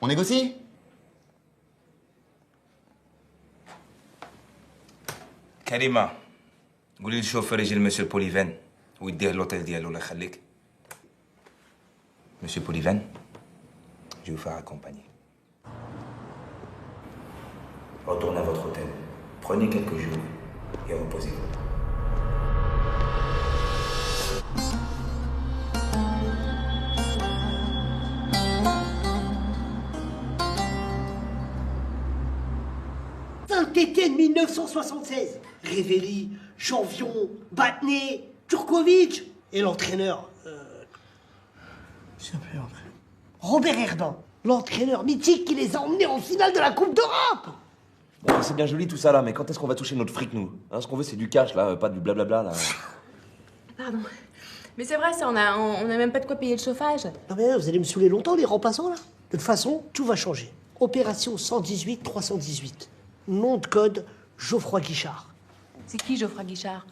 Speaker 6: on négocie?
Speaker 2: Karima, قولي للشوفير يجي لمسيو بوليفان ويديه l'hôtel ديالو الله يخليك. Monsieur Polyven, je vais vous faire accompagner. Retournez à votre hôtel. Prenez quelques jours et reposez-vous.
Speaker 13: Saint-Étienne 1976. Révéli, Janvion, Batné, Turkovic et l'entraîneur. Robert Herdan, l'entraîneur mythique qui les a emmenés en finale de la Coupe d'Europe.
Speaker 16: Bon, c'est bien joli tout ça là, mais quand est-ce qu'on va toucher notre fric, nous hein? Ce qu'on veut, c'est du cash là, pas du blablabla là.
Speaker 20: Pardon. Mais c'est vrai, ça, on a même pas de quoi payer le chauffage.
Speaker 13: Non mais vous allez me saouler longtemps, les remplaçants là. De toute façon, tout va changer. Opération 118-318. Nom de code, Geoffroy Guichard.
Speaker 20: C'est qui Geoffroy Guichard?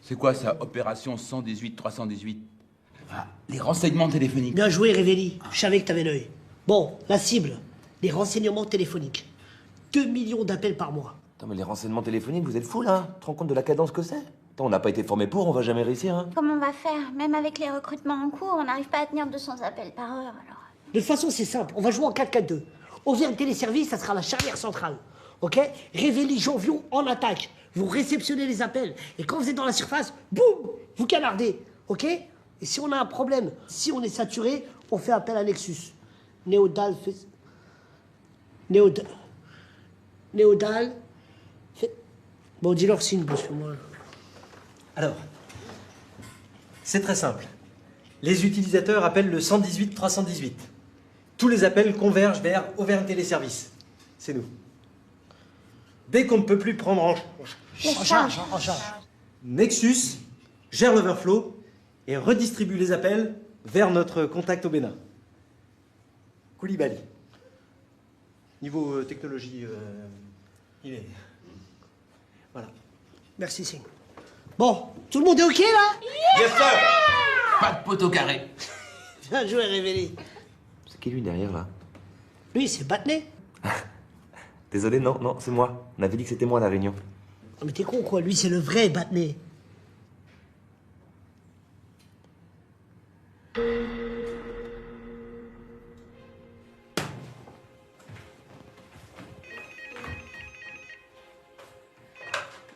Speaker 10: C'est quoi ça, opération 118-318? Ah, les renseignements téléphoniques.
Speaker 13: Bien joué, Révéli. Je savais que t'avais l'œil. Bon, la cible, les renseignements téléphoniques. 2 millions d'appels par mois.
Speaker 16: Attends, mais les renseignements téléphoniques, vous êtes fous là? Tu te rends compte de la cadence que c'est? Attends, on n'a pas été formé pour, on va jamais réussir, hein?
Speaker 22: Comment on va faire? Même avec les recrutements en cours, on n'arrive pas à tenir 200 appels par heure, alors.
Speaker 13: De toute façon, c'est simple. On va jouer en 4-4-2. On vient de téléservice, ça sera la charnière centrale. Ok? Révéli, Janvion, en attaque. Vous réceptionnez les appels. Et quand vous êtes dans la surface, boum! Vous canardez. Ok? Et si on a un problème, si on est saturé, on fait appel à Nexus. Néodal fait... Néodal fait... Bon, dis-leur signe, parce que moi...
Speaker 14: Alors, c'est très simple. Les utilisateurs appellent le 118-318. Tous les appels convergent vers Auvergne Téléservice. C'est nous. Dès qu'on ne peut plus prendre en charge, Nexus gère l'overflow et redistribue les appels vers notre contact au Bénin. Koulibaly. Niveau technologie, il est... Voilà.
Speaker 13: Merci, Singh. Bon, tout le monde est OK, là?
Speaker 10: Yes, sir! Pas de poteau carré.
Speaker 13: Bien joué, Révéli.
Speaker 16: C'est qui lui derrière là?
Speaker 13: Lui, c'est Batné.
Speaker 16: Désolé, non, c'est moi. On avait dit que c'était moi à la réunion.
Speaker 13: Non, mais t'es con, quoi. Lui, c'est le vrai Batné.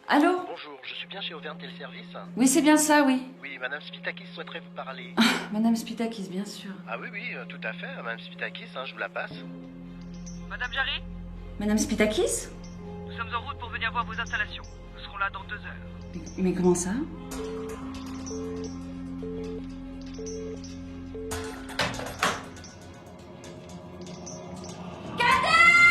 Speaker 1: Allô?
Speaker 17: Bonjour, je suis bien chez Auvergne Téléservice?
Speaker 1: Oui, c'est bien ça, oui.
Speaker 17: Oui, Madame Spitakis souhaiterait vous parler.
Speaker 1: Madame Spitakis, bien sûr.
Speaker 17: Ah oui, tout à fait, Madame Spitakis, je vous la passe.
Speaker 8: Madame Jarry,
Speaker 1: Madame Spitakis?
Speaker 8: nous sommes en route pour venir voir vos installations. Nous serons là dans 2 heures.
Speaker 1: Mais comment ça?
Speaker 22: Cadet!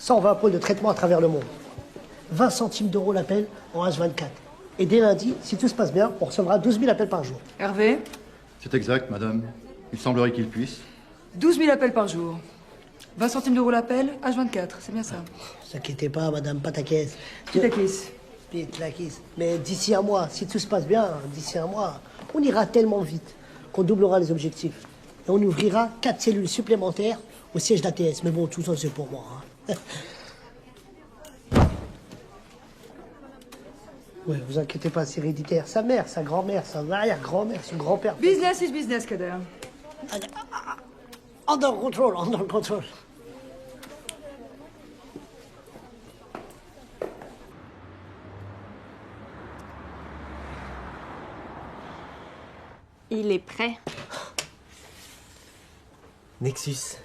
Speaker 13: $120 pôles de traitement à travers le monde. 20 centimes d'euros l'appel en H24. Et dès lundi, si tout se passe bien, on recevra 12 000 appels par jour.
Speaker 8: Hervé,
Speaker 7: C'est exact, madame. Il semblerait qu'il puisse.
Speaker 8: 12 000 appels par jour. 20 centimes d'euros l'appel, H24, c'est bien ça.
Speaker 13: Ne vous inquiétez pas, madame Patakès.
Speaker 8: Pitakis.
Speaker 13: Pitakis. Mais d'ici un mois, si tout se passe bien, d'ici un mois, on ira tellement vite qu'on doublera les objectifs. Et on ouvrira 4 cellules supplémentaires au siège d'ATS. Mais bon, tout ça, c'est pour moi. Hein. Ouais, vous inquiétez pas, c'est héréditaire. Sa mère, sa grand-mère, sa arrière-grand-mère, son grand-père.
Speaker 8: Business is business, Kader.
Speaker 13: Under control, under control.
Speaker 20: Il est prêt.
Speaker 14: Nexus.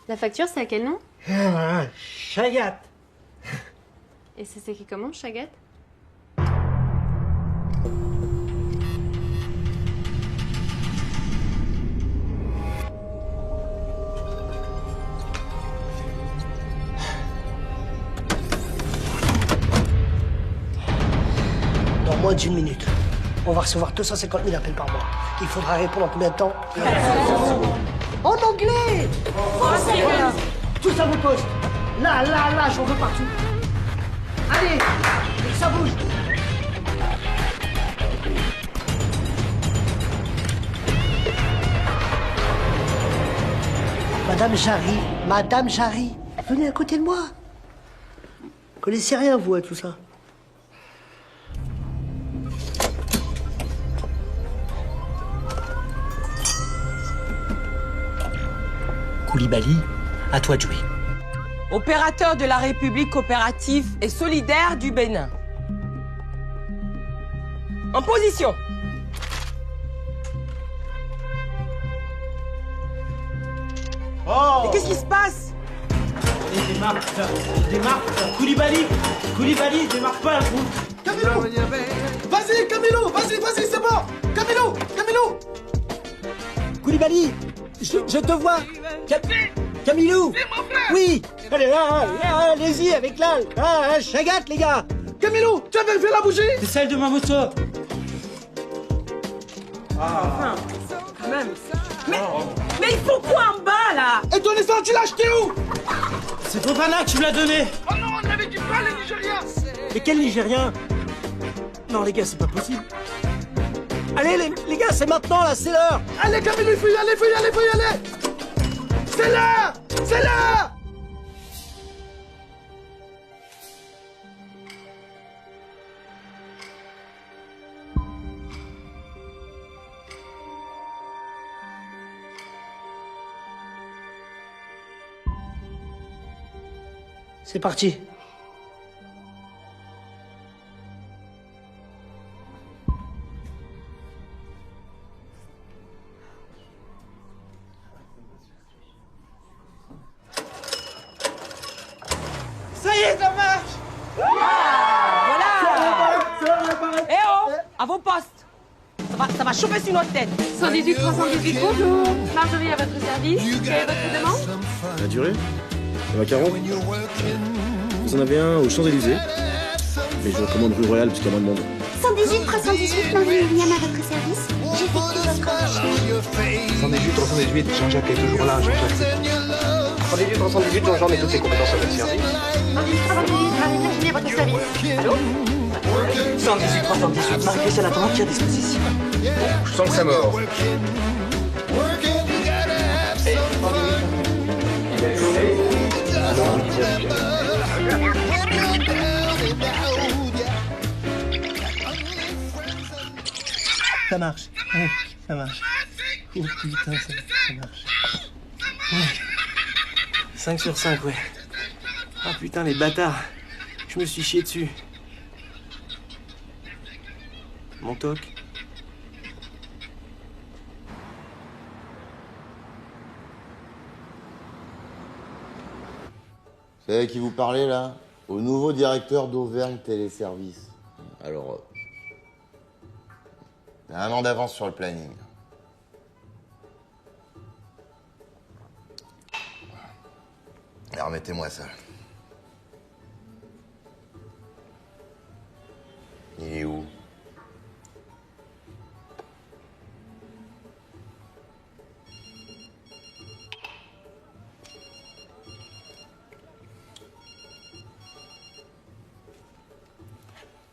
Speaker 20: La facture, c'est à quel nom?
Speaker 13: Chagat.
Speaker 20: Et c'est écrit comment, Chagat?
Speaker 13: Dans moins d'1 minute, on va recevoir 250 000 appels par mois. Il faudra répondre en combien de temps? En anglais.
Speaker 8: Français.
Speaker 13: Tous à vos postes. Là, j'en veux partout. Allez, ça bouge. Madame Jarry, venez à côté de moi. Vous connaissez rien, vous, à tout ça?
Speaker 9: Koulibaly, à toi de jouer.
Speaker 21: Opérateur de la République coopérative et solidaire du Bénin. En position.
Speaker 14: Oh!
Speaker 21: Mais qu'est-ce qui se passe?
Speaker 14: Il démarre. Koulibaly, démarre pas la route.
Speaker 24: Camilo! Vas-y, Camilo! Vas-y, c'est bon! Camilo!
Speaker 9: Koulibaly, je te vois. Camilo! Oui! Allez, là, allez-y avec la Chagat, les gars!
Speaker 24: Camilo, tu avais fait la bougie?
Speaker 14: C'est celle de ma moto.
Speaker 21: Enfin, quand même. Mais il faut quoi en bas, là?
Speaker 24: Et ton essence, tu l'as acheté où?
Speaker 14: C'est Fofana qui me l'a donné.
Speaker 24: Oh non, on avait dit pas les Nigériens!
Speaker 9: Mais quel Nigérien? Non, les gars, c'est pas possible. Allez, les gars, c'est maintenant, là, c'est l'heure!
Speaker 24: Allez, Camilo, il faut y aller! C'est l'heure!
Speaker 13: C'est parti.
Speaker 21: Ça y est, ça marche! Voilà! Eh oh! À vos postes! Ça va chauffer sur notre tête!
Speaker 20: 118 318, bonjour. Marjorie à votre service. Quelle est votre demande?
Speaker 18: La durée? Le macaron? Vous en avez un aux Champs-Élysées? Mais je vous recommande rue Royale parce qu'il y a moins de monde.
Speaker 22: 118 318, Marie-William à votre service. J'effectue votre recherche.
Speaker 17: 118 318, Jean-Jacques est toujours là, Jean-Jacques.
Speaker 19: 118 318, Jean-Jean met toutes ses compétences à votre service.
Speaker 22: 118 318, Marie-Virginie à votre service. Allô?
Speaker 9: 118 318, Marie-Christiane attend qui a disposition.
Speaker 17: Je sens que ça mord.
Speaker 9: Ça marche. Ouais, ça marche. Oh putain, ça marche. Ouais. 5 sur 5, ouais. Ah putain, les bâtards. Je me suis chié dessus. Mon toc.
Speaker 6: C'est avec qui vous parlez, là? Au nouveau directeur d'Auvergne Téléservice. Alors, t'as 1 an d'avance sur le planning. Et remettez-moi ça. Il est où?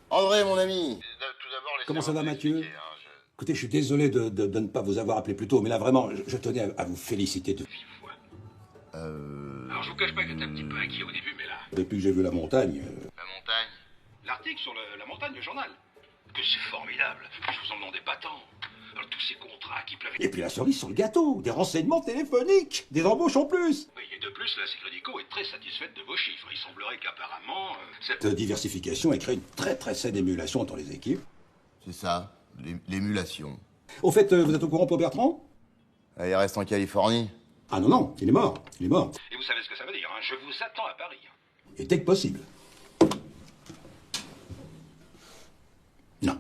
Speaker 6: André, mon ami.
Speaker 10: Comment ça va, Mathieu? Écoutez, je suis désolé de ne pas vous avoir appelé plus tôt, mais là, vraiment, je tenais à vous féliciter de vive voix.
Speaker 5: Alors, je vous cache pas que j'étais un petit peu inquiet au début, mais là...
Speaker 10: Depuis que j'ai vu la montagne...
Speaker 6: La montagne?
Speaker 5: L'article sur la montagne, le journal. Que c'est formidable. Je vous en demandais pas tant. Alors, tous ces contrats qui pleuvent...
Speaker 10: Et puis la cerise sur le gâteau, des renseignements téléphoniques, des embauches en plus.
Speaker 5: Oui, et de plus, la Sécrédico est très satisfaite de vos chiffres. Il semblerait qu'apparemment...
Speaker 10: Cette diversification a créé une très saine émulation entre les équipes.
Speaker 6: C'est ça, l'émulation.
Speaker 10: Au fait, vous êtes au courant pour Bertrand?
Speaker 6: Il reste en Californie.
Speaker 10: Ah non, il est mort. Il est mort.
Speaker 5: Et vous savez ce que ça veut dire, hein? Je vous attends à Paris.
Speaker 10: Et dès que possible. Non.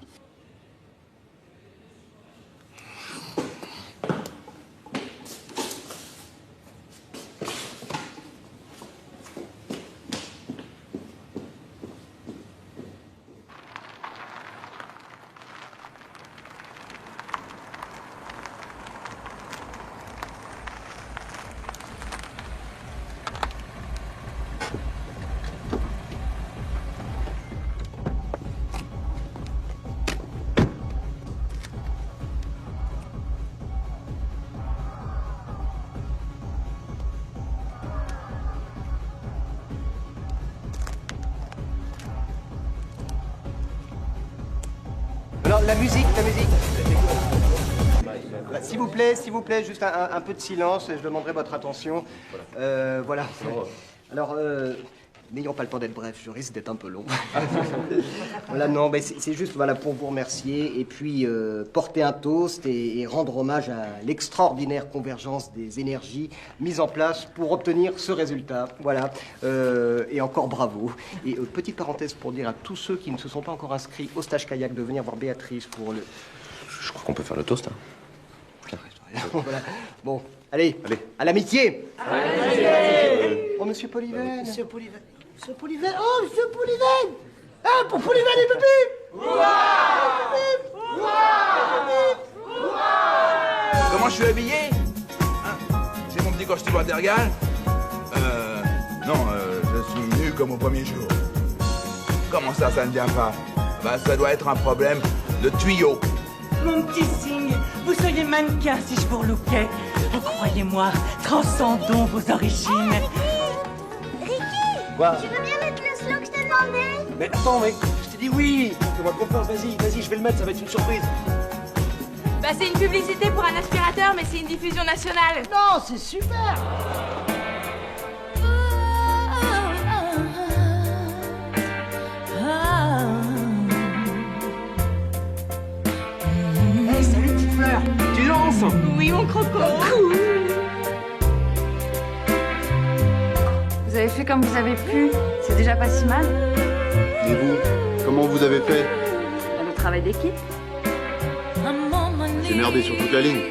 Speaker 19: Alors, la musique. S'il vous plaît, juste un peu de silence, je demanderai votre attention. Voilà. Alors, n'ayons pas le temps d'être bref, je risque d'être un peu long. Voilà, non, mais c'est juste voilà, pour vous remercier et puis porter un toast et rendre hommage à l'extraordinaire convergence des énergies mises en place pour obtenir ce résultat. Voilà. Et encore bravo. Et petite parenthèse pour dire à tous ceux qui ne se sont pas encore inscrits au stage kayak de venir voir Béatrice pour le...
Speaker 17: Je crois qu'on peut faire le toast. Hein.
Speaker 19: Voilà. Bon, allez, à l'amitié. Oh, monsieur Polyven. Monsieur Polyven. Monsieur Polyven. Oh, monsieur Polyven. Ah, pour Polyven et Pépé.
Speaker 2: Comment je suis habillé hein? C'est mon petit costume à tergal Non, je suis nu comme au premier jour. Comment ça ne vient pas? Bah, ça doit être un problème de tuyau.
Speaker 21: Mon petit Sing, vous seriez mannequin si je vous relookais. Croyez-moi, transcendons vos origines.
Speaker 22: Ricky,
Speaker 19: Quoi?
Speaker 22: tu veux bien mettre le slow que je t'ai demandé?
Speaker 19: Mais attends, mais je t'ai dit oui. Fais-moi confiance, vas-y, je vais le mettre, ça va être une surprise.
Speaker 20: Bah, c'est une publicité pour un aspirateur, mais c'est une diffusion nationale.
Speaker 13: Non, c'est super.
Speaker 21: Hey, salut petite fleur. Tu lances?
Speaker 20: Oui, mon croco.
Speaker 1: Cool. Vous avez fait comme vous avez pu. C'est déjà pas si mal.
Speaker 6: Et vous, comment vous avez fait?
Speaker 1: Le travail d'équipe.
Speaker 6: J'ai merdé sur toute la ligne.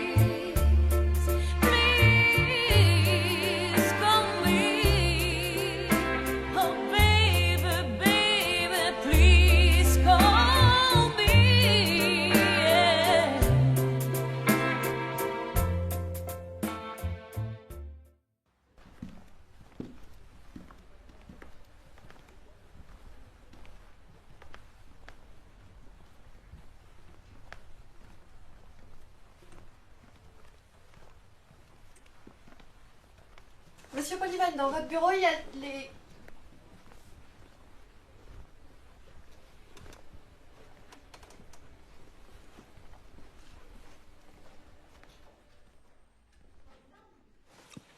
Speaker 3: Monsieur Polyvan, dans votre bureau, il y a les...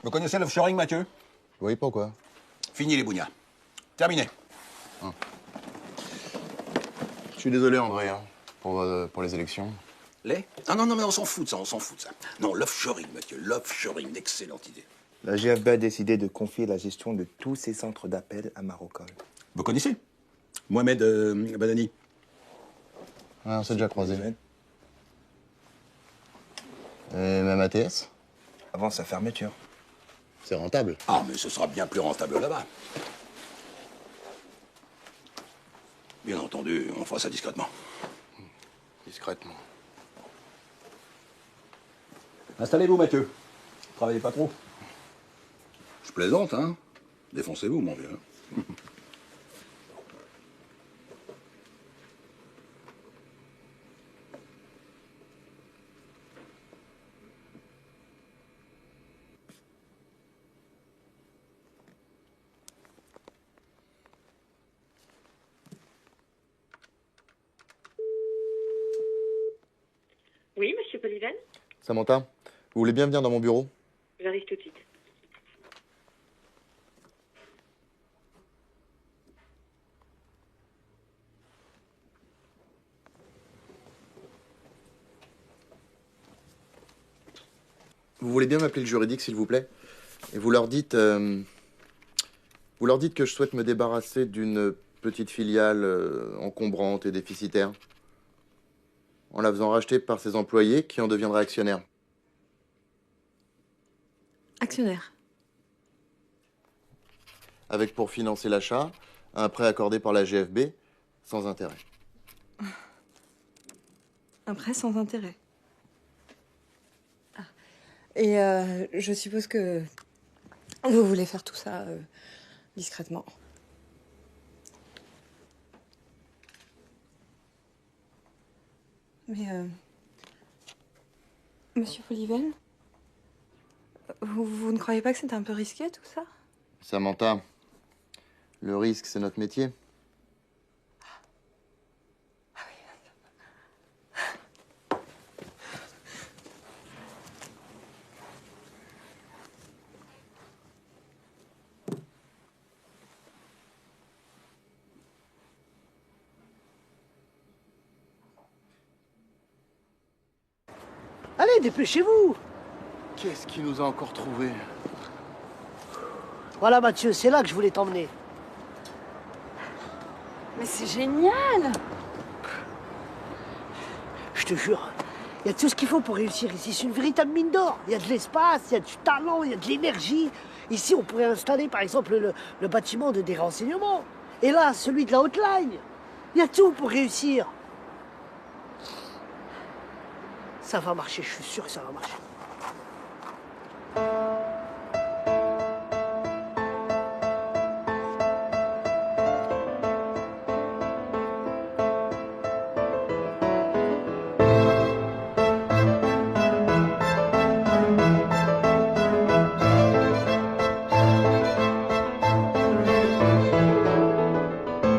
Speaker 10: Vous connaissez l'offshoring, Mathieu?
Speaker 6: Oui, pourquoi?
Speaker 10: Fini les bougnats. Terminé.
Speaker 6: Je suis désolé, André, hein, pour les élections.
Speaker 10: Les? Ah non, mais on s'en fout de ça, on s'en fout de ça. Non, l'offshoring, Mathieu, l'offshoring, d'excellente idée.
Speaker 2: La GFB a décidé de confier la gestion de tous ces centres d'appel à Marocol.
Speaker 10: Vous connaissez Mohamed Badani?
Speaker 6: Ouais, on s'est déjà croisés. Et même ATS?
Speaker 2: Avant sa fermeture.
Speaker 6: C'est rentable.
Speaker 10: Ah, mais ce sera bien plus rentable là-bas. Bien entendu, on fera ça discrètement.
Speaker 6: Discrètement.
Speaker 10: Installez-vous, Mathieu. Travaillez pas trop. Je plaisante, hein. Défoncez-vous, mon vieux.
Speaker 8: Oui, monsieur Poliven?
Speaker 6: Samantha, vous voulez bien venir dans mon bureau?
Speaker 8: J'arrive tout de suite.
Speaker 6: Vous voulez bien m'appeler le juridique, s'il vous plaît? Et vous leur dites que je souhaite me débarrasser d'une petite filiale encombrante et déficitaire, en la faisant racheter par ses employés qui en deviendraient actionnaires.
Speaker 3: Actionnaire.
Speaker 6: Avec pour financer l'achat, un prêt accordé par la GFB sans intérêt.
Speaker 3: Un prêt sans intérêt. Ah. Et je suppose que vous voulez faire tout ça discrètement. Mais Monsieur Poliven, vous ne croyez pas que c'était un peu risqué tout ça?
Speaker 6: Samantha, le risque, c'est notre métier.
Speaker 13: Allez, dépêchez-vous!
Speaker 6: Qu'est-ce qui nous a encore trouvé?
Speaker 13: Voilà, Mathieu, c'est là que je voulais t'emmener.
Speaker 3: Mais c'est génial!
Speaker 13: Je te jure, il y a tout ce qu'il faut pour réussir ici. C'est une véritable mine d'or. Il y a de l'espace, il y a du talent, il y a de l'énergie. Ici, on pourrait installer, par exemple, le bâtiment des renseignements. Et là, celui de la hotline. Il y a tout pour réussir. Ça va marcher, je suis sûr que ça va marcher.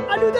Speaker 13: À nous deux!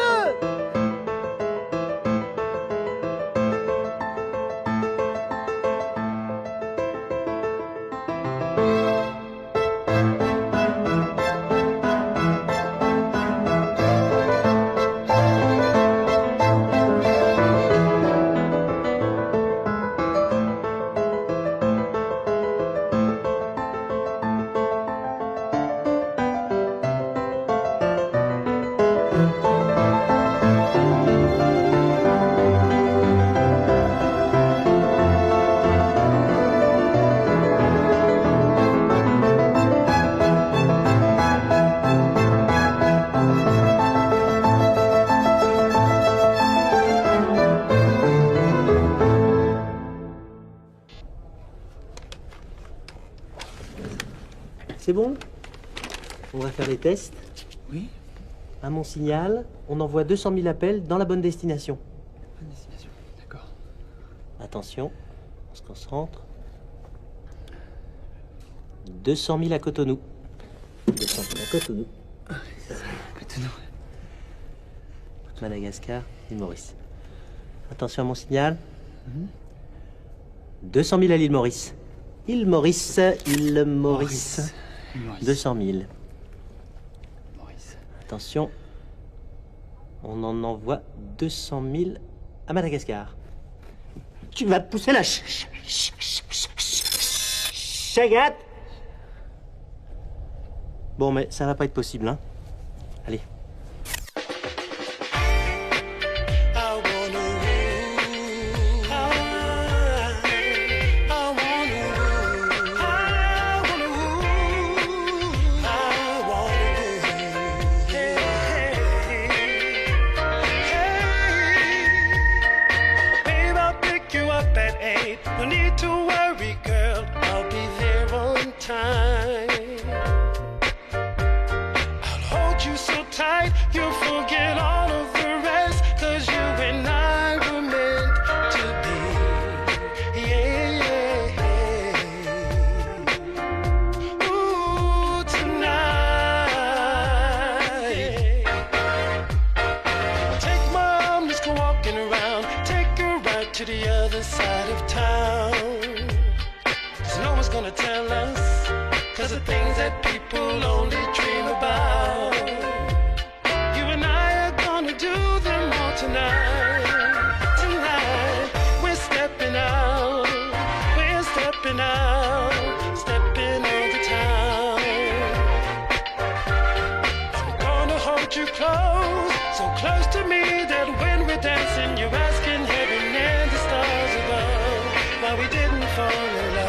Speaker 14: C'est bon? On va faire les tests.
Speaker 9: Oui.
Speaker 14: À mon signal, on envoie 200 000 appels dans la bonne destination.
Speaker 9: Bonne destination, d'accord.
Speaker 14: Attention, on se concentre. 200 000 à Cotonou. 200 000 à Cotonou.
Speaker 9: Cotonou.
Speaker 14: Madagascar, l'île Maurice. Attention à mon signal. 200 000 à l'île Maurice. Île Maurice. 200 000. Attention, on en envoie 200 000 à Madagascar. Tu vas te pousser la chagate. Bon, mais ça va pas être possible, hein. Allez.
Speaker 4: No need to worry, girl, I'll be there on time. I'll hold you so tight, you'll forget all of the rest, 'cause you and I were meant to be. Yeah. Ooh, tonight. Take my arm, let's go walking around. Take a ride to the other side of town. 'Cause no one's gonna tell us, 'cause the things that people only dream about. You and I are gonna do them all tonight. Tonight, we're stepping out. We're stepping out. Stepping over town. I'm gonna hold you close, so close to me that when we're dancing, you're asking heaven and the stars above why we didn't fall in love.